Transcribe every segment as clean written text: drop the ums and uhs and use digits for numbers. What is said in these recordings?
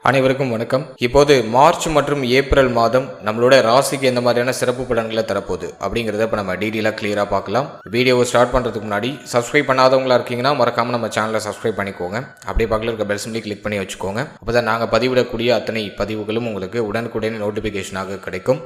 அனைவருக்கும் வணக்கம். இப்போது மார்ச் மற்றும் ஏப்ரல் மாதம் நம்மளோட ராசிக்கு எந்த மாதிரியான சிறப்பு பலன்களை தரப்போகுது அப்படிங்கிறத இப்போ நம்ம டீட்டெயிலாக கிளியராக பார்க்கலாம். வீடியோவை ஸ்டார்ட் பண்ணுறதுக்கு முன்னாடி சப்ஸ்கிரைப் பண்ணாதவங்களா இருக்கீங்கன்னா மறக்காமல் நம்ம சேனலை சப்ஸ்கிரைப் பண்ணிக்கோங்க. அப்படியே பக்கத்தில் இருக்க பெல் சிம்லி கிளிக் பண்ணி வச்சுக்கோங்க. அப்போ தான் நாங்கள் பதிவிடக்கூடிய அத்தனை பதிவுகளும் உங்களுக்கு உடனுக்குடன் நோட்டிஃபிகேஷனாக கிடைக்கும்.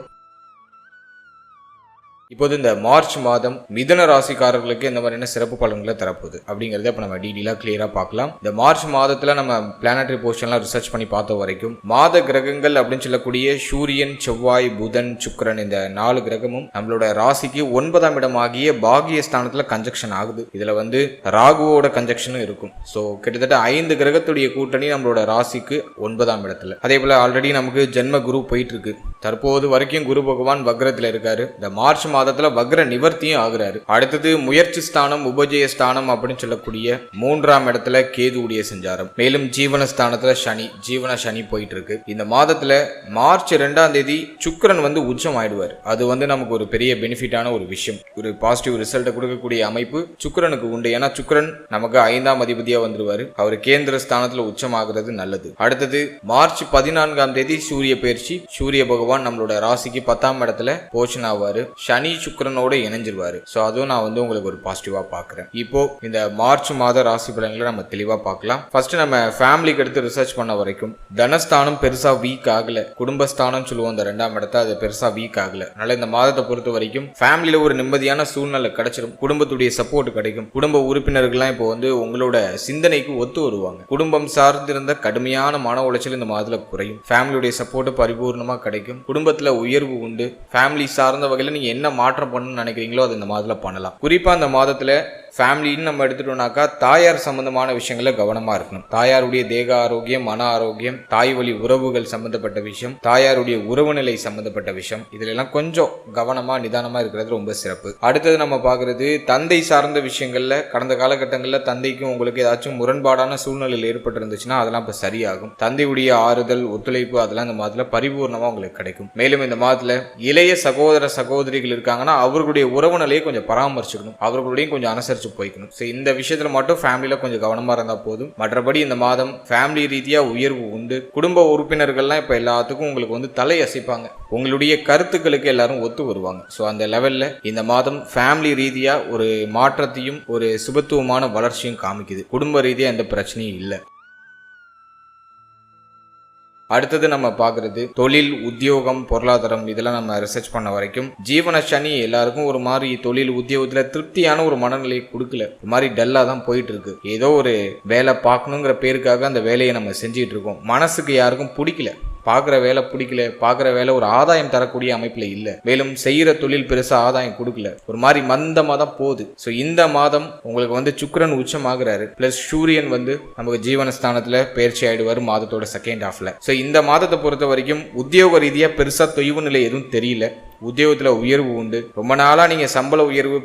இப்போது இந்த மார்ச் மாதம் மிதுன ராசிக்காரர்களுக்கு எந்த மாதிரியான சிறப்பு பலன்களை தரப்போகுது அப்படிங்கிறத இப்போ நம்ம டீட்டெயிலாக கிளியராக பார்க்கலாம். இந்த மார்ச் மாதத்தில் நம்ம பிளானட்டரி பொசிஷன்லாம் ரிசர்ச் பண்ணி பார்த்த வரைக்கும் மாத கிரகங்கள் அப்படின்னு சொல்லக்கூடிய சூரியன், செவ்வாய், புதன், சுக்கிரன் இந்த 4 கிரகமும் நம்மளோட ராசிக்கு 9ஆம் இடமாகிய பாகியஸ்தானத்தில் கன்ஜெக்ஷன் ஆகுது. இதில் ராகுவோட கன்ஜெக்ஷனும் இருக்கும். ஸோ கிட்டத்தட்ட 5 கிரகத்துடைய கூட்டணி நம்மளோட ராசிக்கு 9ஆம் இடத்துல. அதே போல் ஆல்ரெடி நமக்கு ஜென்ம குரு போயிட்டு இருக்கு. தற்போது வரைக்கும் குரு பகவான் வக்ரத்தில் இருக்காரு. இந்த மார்ச் மாதத்துல வக்ர நிவர்த்தியும் ஆகுறாரு. அடுத்தது முயற்சி ஸ்தானம், உபஜய ஸ்தானம் அப்படின்னு சொல்லக்கூடிய 3ஆம் இடத்துல கேதுவுடைய சஞ்சாரம். மேலும் ஜீவனஸ்தானத்துல ஜீவன சனி போயிட்டு இருக்கு. இந்த மாதத்துல மார்ச் 2ஆம் தேதி சுக்கிரன் உச்சம் ஆயிடுவார். அது நமக்கு ஒரு பெரிய பெனிஃபிட்டான ஒரு விஷயம், ஒரு பாசிட்டிவ் ரிசல்ட்டை கொடுக்கக்கூடிய அமைப்பு சுக்கிரனுக்கு உண்டு. ஏன்னா சுக்கிரன் நமக்கு 5ஆம் அதிபதியா வந்துருவாரு. அவர் கேந்திர ஸ்தானத்துல உச்சம் ஆகுறது நல்லது. அடுத்தது மார்ச் 14ஆம் தேதி சூரிய பயிற்சி. சூரிய பகவான் நம்மளோட ராசிக்கு 10ஆம் இடத்துல போஷன் ஆவாரு. சனி சுக்கிரனோட இணைஞ்சிருவாரு. சோ அதுவும் நான் உங்களுக்கு ஒரு பாசிட்டிவா பாக்குறேன். இப்போ இந்த மார்ச் மாத ராசி பலன்களை நம்ம தெளிவா பார்க்கலாம். ஃபர்ஸ்ட் நம்ம ஃபேமிலிக்கு எடுத்து ரிசர்ச் பண்ண வரைக்கும் தனஸ்தானம் பெருசா வீக் ஆகல. குடும்பஸ்தானம் சொல்லுவோம் அந்த 2ஆம் இடத்தை, அது பெருசா வீக் ஆகல. அதனால இந்த மாதத்தை பொறுத்த வரைக்கும் ஃபேமிலியில ஒரு நிம்மதியான சூழ்நிலை கிடைச்சிடும். குடும்பத்துடைய சப்போர்ட் கிடைக்கும். குடும்ப உறுப்பினர்கள்லாம் இப்போ உங்களோட சிந்தனைக்கு ஒத்து வருவாங்க. குடும்பம் சார்ந்திருந்த கடுமையான மன உளைச்சல் இந்த மாதத்துல குறையும். ஃபேமிலியுடைய சப்போர்ட் பரிபூர்ணமா கிடைக்கும். குடும்பத்துல உயர்வு உண்டு. ஃபேமிலி சார்ந்த வகையில நீங்க என்ன மாற்றம் பண்ணணும்னு நினைக்கிறீங்களோ அது இந்த மாதத்துல பண்ணலாம். குறிப்பா இந்த மாதத்துல ஃபேமிலின்னு நம்ம எடுத்துட்டோம்னாக்கா தாயார் சம்பந்தமான விஷயங்கள கவனமா இருக்கணும். தாயாருடைய தேக ஆரோக்கியம், மன ஆரோக்கியம், தாய் வழி உறவுகள் சம்பந்தப்பட்ட விஷயம், தாயாருடைய உறவு நிலை சம்பந்தப்பட்ட விஷயம், இதுல எல்லாம் கொஞ்சம் கவனமா நிதானமா இருக்கிறது ரொம்ப சிறப்பு. அடுத்தது நம்ம பாக்குறது தந்தை சார்ந்த விஷயங்கள்ல கடந்த காலகட்டங்கள்ல தந்தைக்கும் உங்களுக்கு ஏதாச்சும் முரண்பாடான சூழ்நிலையில் ஏற்பட்டு இருந்துச்சுன்னா அதெல்லாம் இப்ப சரியாகும். தந்தையுடைய ஆறுதல், ஒத்துழைப்பு அதெல்லாம் இந்த மாதத்துல பரிபூர்ணமா உங்களுக்கு கிடைக்கும். மேலும் இந்த மாதத்துல இளைய சகோதர சகோதரிகள் இருக்காங்கன்னா அவர்களுடைய உறவு நிலையை கொஞ்சம் பராமரிச்சுக்கணும். அவர்களுடையும் கொஞ்சம் அனுசரிச்சு போய்க்கணும். இந்த விஷயத்துல மட்டும் ஃபேமிலியில கொஞ்சம் கவனமா இருந்தா போதும். மற்றபடி இந்த மாதம் ஃபேமிலி ரீதியா உயர்வு உண்டு. குடும்ப உறுப்பினர்கள்லாம் இப்ப எல்லாத்துக்கும் உங்களுக்கு தலை அசைப்பாங்க. உங்களுடைய கருத்துக்களுக்கு எல்லாரும் ஒத்து வருவாங்க. ஸோ அந்த லெவல்ல இந்த மாதம் ஃபேமிலி ரீதியா ஒரு மாற்றத்தையும் ஒரு சுபத்துவமான வளர்ச்சியும் காமிக்குது. குடும்ப ரீதியா எந்த பிரச்சனையும் இல்லை. அடுத்தது நம்ம பாக்குறது தொழில், உத்தியோகம், பொருளாதாரம். இதெல்லாம் நம்ம ரிசர்ச் பண்ண வரைக்கும் ஜீவன சனி எல்லாருக்கும் ஒரு மாதிரி தொழில் உத்தியோகத்துல திருப்தியான ஒரு மனநிலையை கொடுக்கல. ஒரு மாதிரி டல்லா தான் போயிட்டு இருக்கு. ஏதோ ஒரு வேலை பார்க்கணுங்கிற பேருக்காக அந்த வேலையை நம்ம செஞ்சுட்டு இருக்கோம். மனசுக்கு யாருக்கும் பிடிக்கல. பார்க்குற வேலை பிடிக்கல. பார்க்குற வேலை ஒரு ஆதாயம் தரக்கூடிய அமைப்பில் இல்லை. மேலும் செய்கிற தொழில் பெருசாக ஆதாயம் கொடுக்கல. ஒரு மாதிரி மந்தமாக தான் போகுது. ஸோ இந்த மாதம் உங்களுக்கு சுக்கிரன் உச்சம் ஆகுறாரு. பிளஸ் சூரியன் நமக்கு ஜீவனஸ்தானத்தில் பயிற்சி ஆயிடுவார் மாதத்தோட செகண்ட் ஹாஃப்ல. ஸோ இந்த மாதத்தை பொறுத்த வரைக்கும் உத்தியோக ரீதியாக பெருசாக தொய்வு நிலை எதுவும் தெரியல. உத்தியோகத்துல உயர்வு உண்டு. ரொம்ப நாளா நீங்க சம்பள உயர்வு,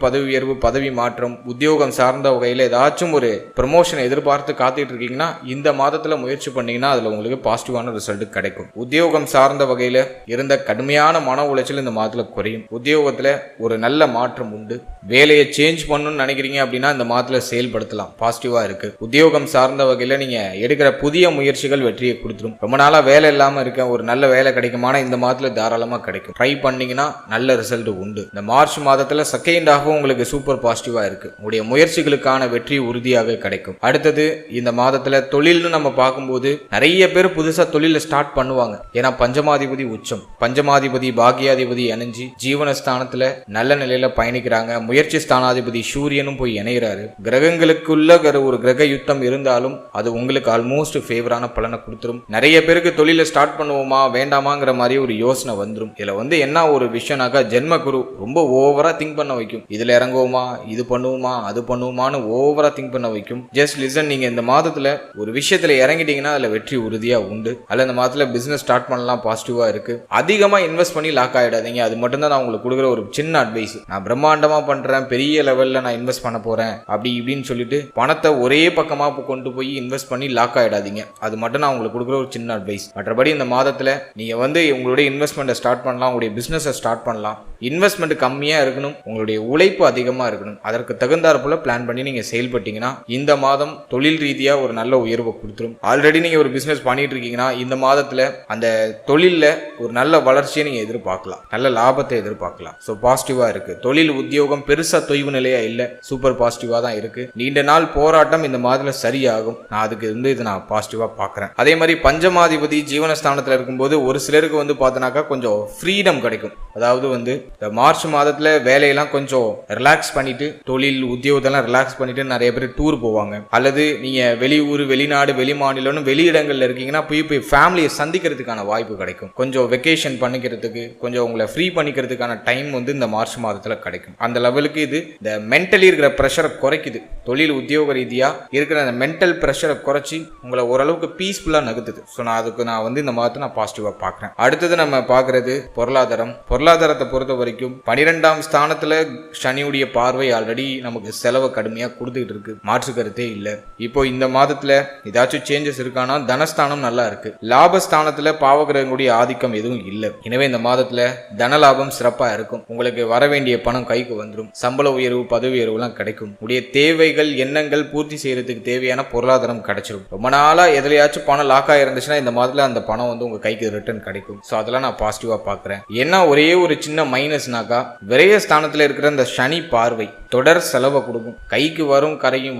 பதவி மாற்றம், உத்தியோகம் சார்ந்த வகையில ஏதாச்சும் ஒரு ப்ரமோஷன் எதிர்பார்த்து காத்துட்டு இருக்கீங்கன்னா இந்த மாதத்துல முயற்சி பண்ணீங்கன்னா அதுல உங்களுக்கு பாசிட்டிவான ரிசல்ட் கிடைக்கும். உத்தியோகம் சார்ந்த வகையில இருந்த கடுமையான மன உளைச்சல் இந்த மாதத்துல குறையும். உத்தியோகத்துல ஒரு நல்ல மாற்றம் உண்டு. வேலையை சேஞ்ச் பண்ணணும்னு நினைக்கிறீங்க அப்படின்னா இந்த மாதத்துல செயல்படுத்தலாம். பாசிட்டிவா இருக்கு. உத்தியோகம் சார்ந்த வகையில நீங்க எடுக்கிற புதிய முயற்சிகள் வெற்றியை கொடுத்துரும். ரொம்ப நாளா வேலை இல்லாம இருக்க ஒரு நல்ல வேலை கிடைக்குமானா இந்த மாதத்துல தாராளமா கிடைக்கும். ட்ரை பண்ணீங்கன்னா நல்ல ரிசல்ட் உண்டு. இந்த மார்ச் மாதத்துல செகண்ட் ஹாஃப் உங்களுக்கு சூப்பர் பாசிட்டிவா இருக்கு. உங்களுடைய முயற்சிகளுக்கான வெற்றி உறுதியாக கிடைக்கும். அடுத்தது இந்த மாதத்துல தொழில்னு நம்ம பார்க்கும்போது நிறைய பேர் புதுசா தொழில ஸ்டார்ட் பண்ணுவாங்க. ஏன்னா பஞ்சமாதிபதி உச்சம், பஞ்சமாதிபதி பாகியாதிபதி இணைஞ்சு ஜீவனஸ்தானத்துல நல்ல நிலையில பயணிக்கிறாங்க. முயற்சி ஸ்தானாதிபதி சூரியனும் போய் இணைகிறாரு. கிரகங்களுக்குள்ள ஒரு கிரக யுத்தம் இருந்தாலும் அது உங்களுக்கு ஆல்மோஸ்ட் ஃபேவரான பலனை கொடுத்துரும். நிறைய பேருக்கு தொழில ஸ்டார்ட் பண்ணுவோமா வேண்டாமாங்கிற மாதிரி ஒரு யோசனை வந்துடும். இதுல என்ன ஒரு விஷயம்னாக்கா ஜென்ம குரு ரொம்ப ஓவரா திங்க் பண்ண வைக்கும். இதுல இறங்குவோமா, இது பண்ணுவோமா, அது பண்ணுவோமான்னு ஓவரா திங்க் பண்ண வைக்கும். Just listen. நீங்க இந்த மாதத்துல ஒரு விஷயத்துல இறங்கிட்டீங்கன்னா அதுல வெற்றி உறுதியா உண்டு. அல்ல இந்த மாதத்துல பிசினஸ் ஸ்டார்ட் பண்ணலாம், பாசிட்டிவா இருக்கு. அதிகமா இன்வெஸ்ட் பண்ணி லாக் ஆயிடாதீங்க. அது மட்டும் தான் நான் உங்களுக்கு கொடுக்குற ஒரு சின்ன அட்வைஸ். நான் பிரம்மாண்டமா பண்றேன், பெரிய லெவல்ல நான் இன்வெஸ்ட் பண்ண போறேன் அப்படி இப்படின்னு சொல்லிட்டு பணத்தை ஒரே பக்கமா கொண்டு போய் இன்வெஸ்ட் பண்ணி லாக் ஆயிடாதீங்க. அது மட்டும் நான் உங்களுக்கு கொடுக்குற ஒரு சின்ன அட்வைஸ். மற்றபடி இந்த மாதத்துல நீங்க உங்களுடைய இன்வெஸ்ட்மெண்ட் ஸ்டார்ட் பண்ணலாம், உங்களுடைய பிசினஸ் ஸ்டார்ட் பண்ணலாம். இன்வெஸ்ட்மெண்ட் கம்மியா இருக்கணும், உங்களுடைய உழைப்பு அதிகமா இருக்கணும். அதற்கு தகுந்தாற் போல பிளான் பண்ணி நீங்க செயல்பட்டீங்கன்னா இந்த மாதம் தொழில் ரீதியா ஒரு நல்ல உயர்வை கொடுத்துரும். ஆல்ரெடி நீங்க ஒரு பிசினஸ் பண்ணிட்டு இருக்கீங்கன்னா இந்த மாதத்துல அந்த தொழில்ல ஒரு நல்ல வளர்ச்சியை நீங்க எதிர்பார்க்கலாம், நல்ல லாபத்தை எதிர்பார்க்கலாம். ஸோ பாசிட்டிவா இருக்கு. தொழில் உத்தியோகம் பெருசா தொய்வு நிலையா இல்ல, சூப்பர் பாசிட்டிவா தான் இருக்கு. நீண்ட நாள் போராட்டம் இந்த மாதத்துல சரியாகும். நான் அதுக்கு இதை நான் பாசிட்டிவா பாக்குறேன். அதே மாதிரி பஞ்சமாதிபதி ஜீவனஸ்தானத்துல இருக்கும்போது ஒரு சிலருக்கு பார்த்தனாக்கா கொஞ்சம் ஃப்ரீடம் கிடைக்கும். அதாவது இந்த மார்ச் மாதத்துல வேலையெல்லாம் கொஞ்சம் ரிலாக்ஸ் பண்ணிட்டு, தொழில் உத்தியோகத்தெல்லாம் ரிலாக்ஸ் பண்ணிட்டு நிறைய பேர் டூர் போவாங்க. அல்லது நீங்க வெளியூர், வெளிநாடு, வெளி மாநிலம்னு வெளியிடங்கள்ல இருக்கீங்கன்னா போய் ஃபேமிலியை சந்திக்கிறதுக்கான வாய்ப்பு கிடைக்கும். கொஞ்சம் வெக்கேஷன் பண்ணிக்கிறதுக்கு, கொஞ்சம் உங்களை ஃப்ரீ பண்ணிக்கிறதுக்கான டைம் இந்த மார்ச் மாதத்துல கிடைக்கும். அந்த லெவலுக்கு இது இந்த மென்டலி இருக்கிற ப்ரெஷரை குறைக்குது. தொழில் உத்தியோக ரீதியா இருக்கிற அந்த மென்டல் ப்ரெஷரை குறைச்சி உங்களை ஓரளவுக்கு பீஸ்ஃபுல்லா நகர்த்துது. ஸோ நான் இந்த மாதத்தை நான் பாசிட்டிவா பார்க்குறேன். அடுத்தது நம்ம பார்க்கறது பொருளாதாரம். பொருளாதாரத்தை பொறுத்த வரைக்கும் 12ஆம் ஸ்தானத்துல சனியுடைய பார்வை ஆல்ரெடி நமக்கு செலவை கடுமையா கொடுத்துக்கிட்டு இருக்கு, மாற்று கருத்தே இல்லை. இப்போ இந்த மாதத்துல ஏதாச்சும் சேஞ்சஸ் இருக்கானா? தனஸ்தானம் நல்லா இருக்கு. லாபஸ்தானத்துல பாவகிரகங்களுடைய ஆதிக்கம் எதுவும் இல்லை. எனவே இந்த மாதத்துல தன லாபம் சிறப்பா இருக்கும். உங்களுக்கு வர வேண்டிய பணம் கைக்கு வந்துடும். சம்பள உயர்வு, பதவி உயர்வு எல்லாம் கிடைக்கும். உடைய தேவைகள், எண்ணங்கள் பூர்த்தி செய்யறதுக்கு தேவையான பொருளாதாரம் கிடைச்சிடும். ரொம்ப நாளா எதுலையாச்சும் பணம் லாக் ஆயிருந்துச்சுன்னா இந்த மாதத்துல அந்த பணம் உங்க கைக்கு ரிட்டர்ன் கிடைக்கும். ஸோ அதெல்லாம் நான் பாசிட்டிவா பார்க்குறேன். ஏன்னா ஒரே ஒரு சின்ன மைனஸ்னாக்கா விரைய ஸ்தானத்தில் இருக்கிற இந்த சனி பார்வை தொடர் செலவை கொடுக்கும். கைக்கு வரும் கரையும்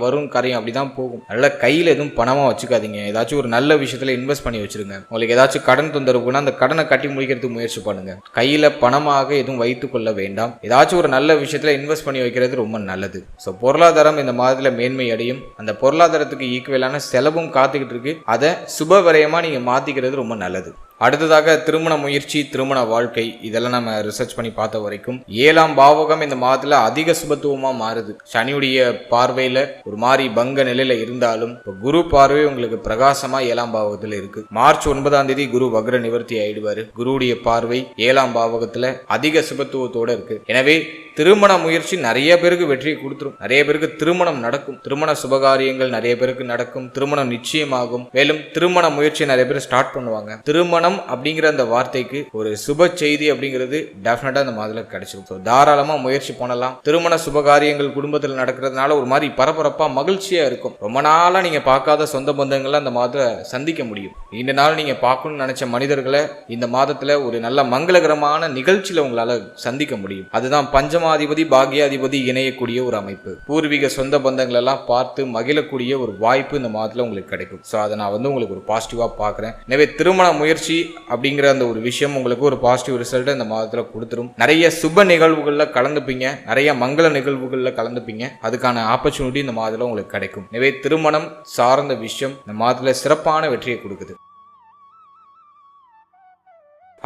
அப்படிதான் போகும். நல்ல கையில் எதுவும் பணமா வச்சுக்காதீங்க. ஏதாச்சும் ஒரு நல்ல விஷயத்துல இன்வெஸ்ட் பண்ணி வச்சிருங்க. உங்களுக்கு ஏதாச்சும் கடன் தொந்தரவுனா அந்த கடனை கட்டி முடிக்கிறதுக்கு முயற்சி பண்ணுங்க. கையில பணமாக எதுவும் வைத்துக் கொள்ள வேண்டாம். ஏதாச்சும் ஒரு நல்ல விஷயத்துல இன்வெஸ்ட் பண்ணி வைக்கிறது ரொம்ப நல்லது. ஸோ பொருளாதாரம் இந்த மாதத்துல மேன்மை அடையும். அந்த பொருளாதாரத்துக்கு ஈக்குவலான செலவும் காத்துக்கிட்டு இருக்கு. அதை சுப விரயமா நீங்க மாத்திக்கிறது ரொம்ப நல்லது. அடுத்ததாக திருமண முயற்சி, திருமண வாழ்க்கை, இதெல்லாம் நம்ம ரிசர்ச் பண்ணி பார்த்த வரைக்கும் 7ஆம் பாவகம் இந்த மாதத்துல அதிக சுபத்துவமா மாறுது. சனியுடைய பார்வையில ஒரு மாதிரி பங்க நிலையில இருந்தாலும் குரு பார்வை உங்களுக்கு பிரகாசமா 7ஆம் பாவகத்துல இருக்கு. மார்ச் 9ஆம் தேதி குரு வக்ர நிவர்த்தி ஆயிடுவாரு. குருவுடைய பார்வை 7ஆம் பாவகத்துல அதிக சுபத்துவத்தோட இருக்கு. எனவே திருமண முயற்சி நிறைய பேருக்கு வெற்றியை கொடுத்துரும். நிறைய பேருக்கு திருமணம் நடக்கும். திருமண சுபகாரியங்கள் நிறைய பேருக்கு நடக்கும். திருமணம் நிச்சயமாகும். மேலும் திருமண முயற்சியை நிறைய பேர் ஸ்டார்ட் பண்ணுவாங்க. திருமணம் அப்படிங்கிற அந்த வார்த்தைக்கு ஒரு சுப செய்தி அப்படிங்கிறது டெஃபினட்டா அந்த மாதத்துல கிடைச்சிடும். தாராளமா முயற்சி பண்ணலாம். திருமண சுபகாரியங்கள் குடும்பத்தில் நடக்கிறதுனால ஒரு மாதிரி பரபரப்பா மகிழ்ச்சியா இருக்கும். ரொம்ப நாளா நீங்க பார்க்காத சொந்த பந்தங்களை அந்த மாதத்துல சந்திக்க முடியும். இந்த நாள் நீங்க பார்க்கணும்னு நினைச்ச மனிதர்களை இந்த மாதத்துல ஒரு நல்ல மங்களகரமான நிகழ்ச்சியில உங்களால சந்திக்க முடியும். அதுதான் பஞ்சமாதிபதி பாக்யாதிபதி இணையக்கூடிய ஒரு அமைப்பு. பூர்வீக சொந்த பந்தங்கள் எல்லாம் பார்த்து மகிழக்கூடிய ஒரு வாய்ப்பு இந்த மாதத்துல உங்களுக்கு கிடைக்கும். ஸோ அதை நான் உங்களுக்கு ஒரு பாசிட்டிவா பார்க்குறேன். எனவே திருமண முயற்சி அப்படிங்கிற அந்த ஒரு விஷயம் உங்களுக்கு ஒரு பாசிட்டிவ் ரிசல்ட் இந்த மாதத்துல கொடுத்துரும். நிறைய சுப நிகழ்வுகள்ல கலந்துப்பீங்க, நிறைய மங்கள நிகழ்வுகள்ல கலந்துப்பீங்க. அதுக்கான ஆப்பர்ச்சுனிட்டி இந்த மாதத்துல உங்களுக்கு கிடைக்கும். எனவே திருமணம் சார்ந்த விஷயம் இந்த மாதத்துல சிறப்பான வெற்றியை கொடுக்குது.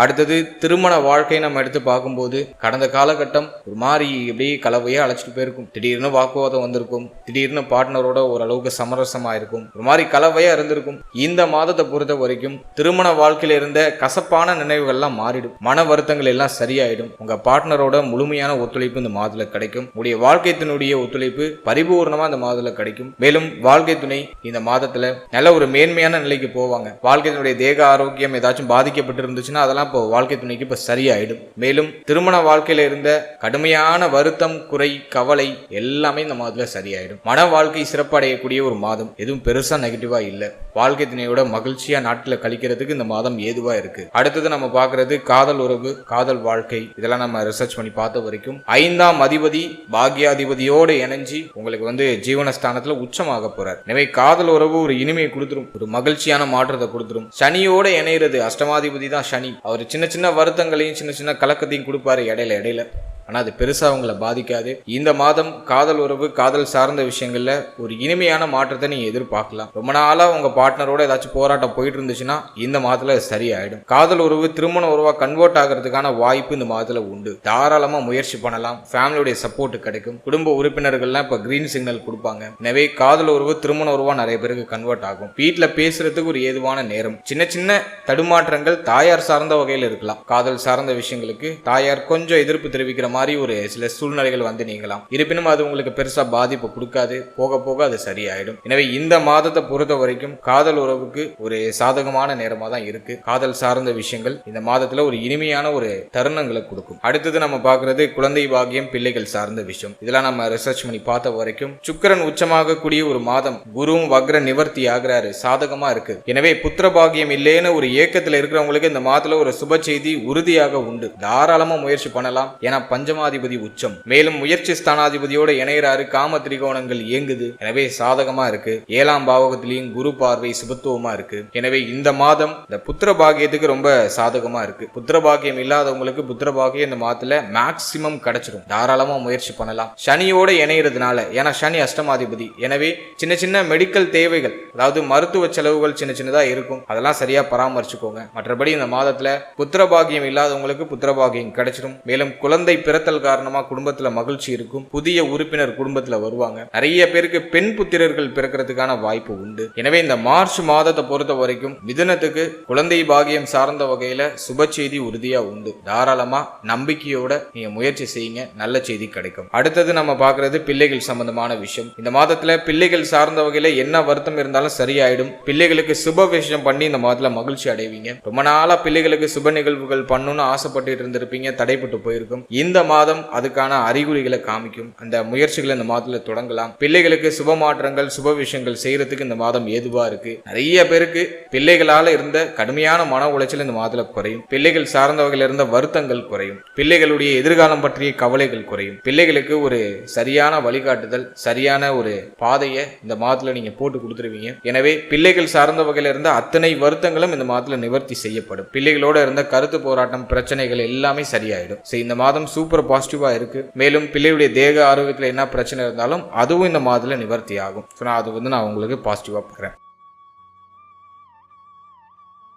அடுத்தது திருமண வாழ்க்கை நம்ம எடுத்து பார்க்கும்போது கடந்த காலகட்டம் ஒரு மாதிரி அப்படியே கலவையா அழைச்சிட்டு போயிருக்கும். திடீர்னு வாக்குவாதம் வந்திருக்கும். திடீர்னு பார்ட்னரோட ஓரளவுக்கு சமரசமா இருக்கும். ஒரு மாதிரி கலவையா இருந்திருக்கும். இந்த மாதத்தை பொறுத்த வரைக்கும் திருமண வாழ்க்கையில இருந்த கசப்பான நினைவுகள்லாம் மாறிடும். மன வருத்தங்கள் எல்லாம் சரியாயிடும். உங்க பார்ட்னரோட முழுமையான ஒத்துழைப்பு இந்த மாதத்துல கிடைக்கும். உங்களுடைய வாழ்க்கை துணையுடைய ஒத்துழைப்பு பரிபூர்ணமா இந்த மாதத்துல கிடைக்கும். மேலும் வாழ்க்கை துணை இந்த மாதத்துல நல்ல ஒரு மேன்மையான நிலைக்கு போவாங்க. வாழ்க்கை துணையுடைய தேக ஆரோக்கியம் ஏதாச்சும் பாதிக்கப்பட்டு இருந்துச்சுன்னா அதெல்லாம் இப்போ வாழ்க்கை துணைக்கு இப்ப சரியாயிடும். மேலும் திருமண வாழ்க்கையில இருந்த கடுமையான வருத்தம், குறை, கவலை எல்லாமே இந்த மாதத்துல சரியாயிடும். மன வாழ்க்கை சிறப்படையக்கூடிய ஒரு மாதம். எதுவும் பெருசா நெகட்டிவா இல்ல. வாழ்க்கை துணையோட மகிழ்ச்சியா நாட்டில் கழிக்கிறதுக்கு இந்த மாதம் ஏதுவா இருக்கு. அடுத்தது நம்ம பார்க்கறது காதல் உறவு, காதல் வாழ்க்கை. இதெல்லாம் நம்ம ரிசர்ச் பண்ணி பார்த்த வரைக்கும் 5ஆம் அதிபதி பாக்யாதிபதியோடு இணைஞ்சி உங்களுக்கு ஜீவனஸ்தானத்துல உச்சமாக போறார். எனவே காதல் உறவு ஒரு இனிமையை கொடுத்துரும், ஒரு மகிழ்ச்சியான மாற்றத்தை கொடுத்துரும். சனியோட இணைகிறது அஷ்டமாதிபதி தான் சனி. அவர் சின்ன சின்ன வருத்தங்களையும் சின்ன சின்ன கலக்கத்தையும் கொடுப்பாரு இடையில. ஆனால் அது பெருசாக அவங்கள பாதிக்காது. இந்த மாதம் காதல் உறவு, காதல் சார்ந்த விஷயங்கள்ல ஒரு இனிமையான மாற்றத்தை நீங்கள் எதிர்பார்க்கலாம். ரொம்ப நாளாக உங்கள் பார்ட்னரோட ஏதாச்சும் போராட்டம் போயிட்டு இருந்துச்சுன்னா இந்த மாதத்தில் சரியாயிடும். காதல் உறவு திருமண உறவாக கன்வெர்ட் ஆகிறதுக்கான வாய்ப்பு இந்த மாதத்தில் உண்டு. தாராளமாக முயற்சி பண்ணலாம். ஃபேமிலியுடைய சப்போர்ட் கிடைக்கும். குடும்ப உறுப்பினர்கள்லாம் இப்போ கிரீன் சிக்னல் கொடுப்பாங்க. எனவே காதல் உறவு திருமண உறவாக நிறைய பேருக்கு கன்வெர்ட் ஆகும். வீட்டில் பேசுறதுக்கு ஒரு ஏதுவான நேரம். சின்ன சின்ன தடுமாற்றங்கள் தாயார் சார்ந்த வகையில் இருக்கலாம். காதல் சார்ந்த விஷயங்களுக்கு தாயார் கொஞ்சம் எதிர்ப்பு தெரிவிக்கிற மாதிரி ஒரு சில சூழ்நிலைகள் வந்து நீங்கலாம். இருப்பினும் அது உங்களுக்கு பெருசா பாதிப்பு கொடுக்காது, போக போக அது சரியாயிடும். எனவே இந்த மாதத்தை பொறுத்த வரைக்கும் காதல் உறவுக்கு ஒரு சாதகமான நேரமா தான் இருக்கு. காதல் சார்ந்த விஷயங்கள் இந்த மாதத்துல ஒரு இனிமையான ஒரு தருணங்களை கொடுக்கும். அடுத்தது நம்ம பார்க்கிறது குழந்தை பாக்கியம், பிள்ளைகள் சார்ந்த விஷயம். இதெல்லாம் நம்ம ரிசர்ச் பண்ணி பார்த்த வரைக்கும் சுக்கிரன் உச்சமாக கூடிய ஒரு மாதம், குருவும் வக்ர நிவர்த்தி ஆகிறாரு, சாதகமா இருக்கு. எனவே புத்திர பாக்கியம் இல்லைன்னு ஒரு ஏக்கத்துல இருக்கிறவங்களுக்கு இந்த மாதத்துல ஒரு சுப செய்தி உறுதியாக உண்டு. தாராளமா முயற்சி பண்ணலாம். ஏன்னா பஞ்சமாதிபதி உச்சம், மேலும் முயற்சி ஸ்தானாதிபதியோட இணையறாரு, காம திரிகோணங்கள் இயங்குது. எனவே சாதகமா இருக்கு. 7ஆம் பாவகத்திலையும் குரு பார்வை சுபத்துவமா இருக்கு. எனவே இந்த மாதம் இந்த புத்திர பாக்கியத்துக்கு ரொம்ப சாதகமா இருக்கு. புத்திர பாக்கியம் இல்லாதவங்களுக்கு புத்திர பாக்கியம் இந்த மாதத்துல மேக்சிமம் கிடைச்சிடும். தாராளமா முயற்சி பண்ணலாம். சனியோட இணையறதுனால, ஏன்னா சனி அஷ்டமாதிபதி, எனவே சின்ன சின்ன மெடிக்கல் தேவைகள், அதாவது மருத்துவ செலவுகள் சின்ன சின்னதா இருக்கும். அதெல்லாம் சரியா பராமரிச்சுக்கோங்க. மற்றபடி இந்த மாதத்துல புத்திர பாக்கியம் இல்லாதவங்களுக்கு புத்திர பாக்கியம் கிடைச்சிடும். மேலும் குழந்தை பிறத்தல் காரணமா குடும்பத்துல மகிழ்ச்சி இருக்கும். புதிய உறுப்பினர் குடும்பத்துல வருவாங்க. நிறைய பேருக்கு பெண் புத்திரர்கள் பிறக்கிறதுக்கான வாய்ப்பு உண்டு. எனவே இந்த மார்ச் மாதத்தை பொறுத்த வரைக்கும் மிதுனத்துக்கு குழந்தை பாக்கியம் சார்ந்த வகையில சுப செய்தி உறுதியா உண்டு. தாராளமா நம்பிக்கையோட நீங்க முயற்சி செய்யுங்க, நல்ல செய்தி கிடைக்கும். அடுத்தது நம்ம பார்க்கிறது பிள்ளைகள் சம்பந்தமான விஷயம். இந்த மாதத்துல பிள்ளைகள் சார்ந்த வகையில என்ன வருத்தம் இருந்தாலும் சரியாயிடும். பிள்ளைகளுக்கு சுப விஷயம் பண்ணி இந்த மாதத்துல மகிழ்ச்சி அடைவீங்க. ரொம்ப நாளா பிள்ளைகளுக்கு சுப நிகழ்வுகள் பண்ணணும்னு ஆசைப்பட்டு இருந்திருப்பீங்க, தடைப்பட்டு போயிருக்கும். இந்த மாதம் அதுக்கான அறிகுறிகளை காமிக்கும். அந்த முயற்சிகளை இந்த மாதத்துல தொடங்கலாம். பிள்ளைகளுக்கு சுப மாற்றங்கள், சுப விஷயங்கள் செய்யறதுக்கு இந்த மாதம் ஏதுவா இருக்கு. நிறைய பேருக்கு பிள்ளைகளால இருந்த கடுமையான மன உளைச்சல் இந்த மாதத்துல குறையும். பிள்ளைகள் சார்ந்த வகையில இருந்த வருத்தங்கள் குறையும். பிள்ளைகளுடைய எதிர்காலம் பற்றிய கவலைகள் குறையும். பிள்ளைகளுக்கு ஒரு சரியான வழிகாட்டுதல், சரியான ஒரு பாதையை இந்த மாதத்துல நீங்க போட்டு கொடுத்துருவீங்க. எனவே பிள்ளைகள் சார்ந்த வகையில இருந்த அத்தனை வருத்தங்களும் இந்த மாதத்துல நிவர்த்தி செய்யப்படும். பிள்ளைகளோட இருந்த கருத்து போராட்டம், பிரச்சனைகள் எல்லாமே சரியாயிடும். இந்த மாதம் சூப்பர் பாசிட்டிவா இருக்கு. மேலும் பிள்ளையுடைய தேக ஆரோக்கியத்துல என்ன பிரச்சனை இருந்தாலும் அதுவும் இந்த மாதத்துல நிவர்த்தி ஆகும். அது நான் உங்களுக்கு பாசிட்டிவா பார்க்கிறேன்.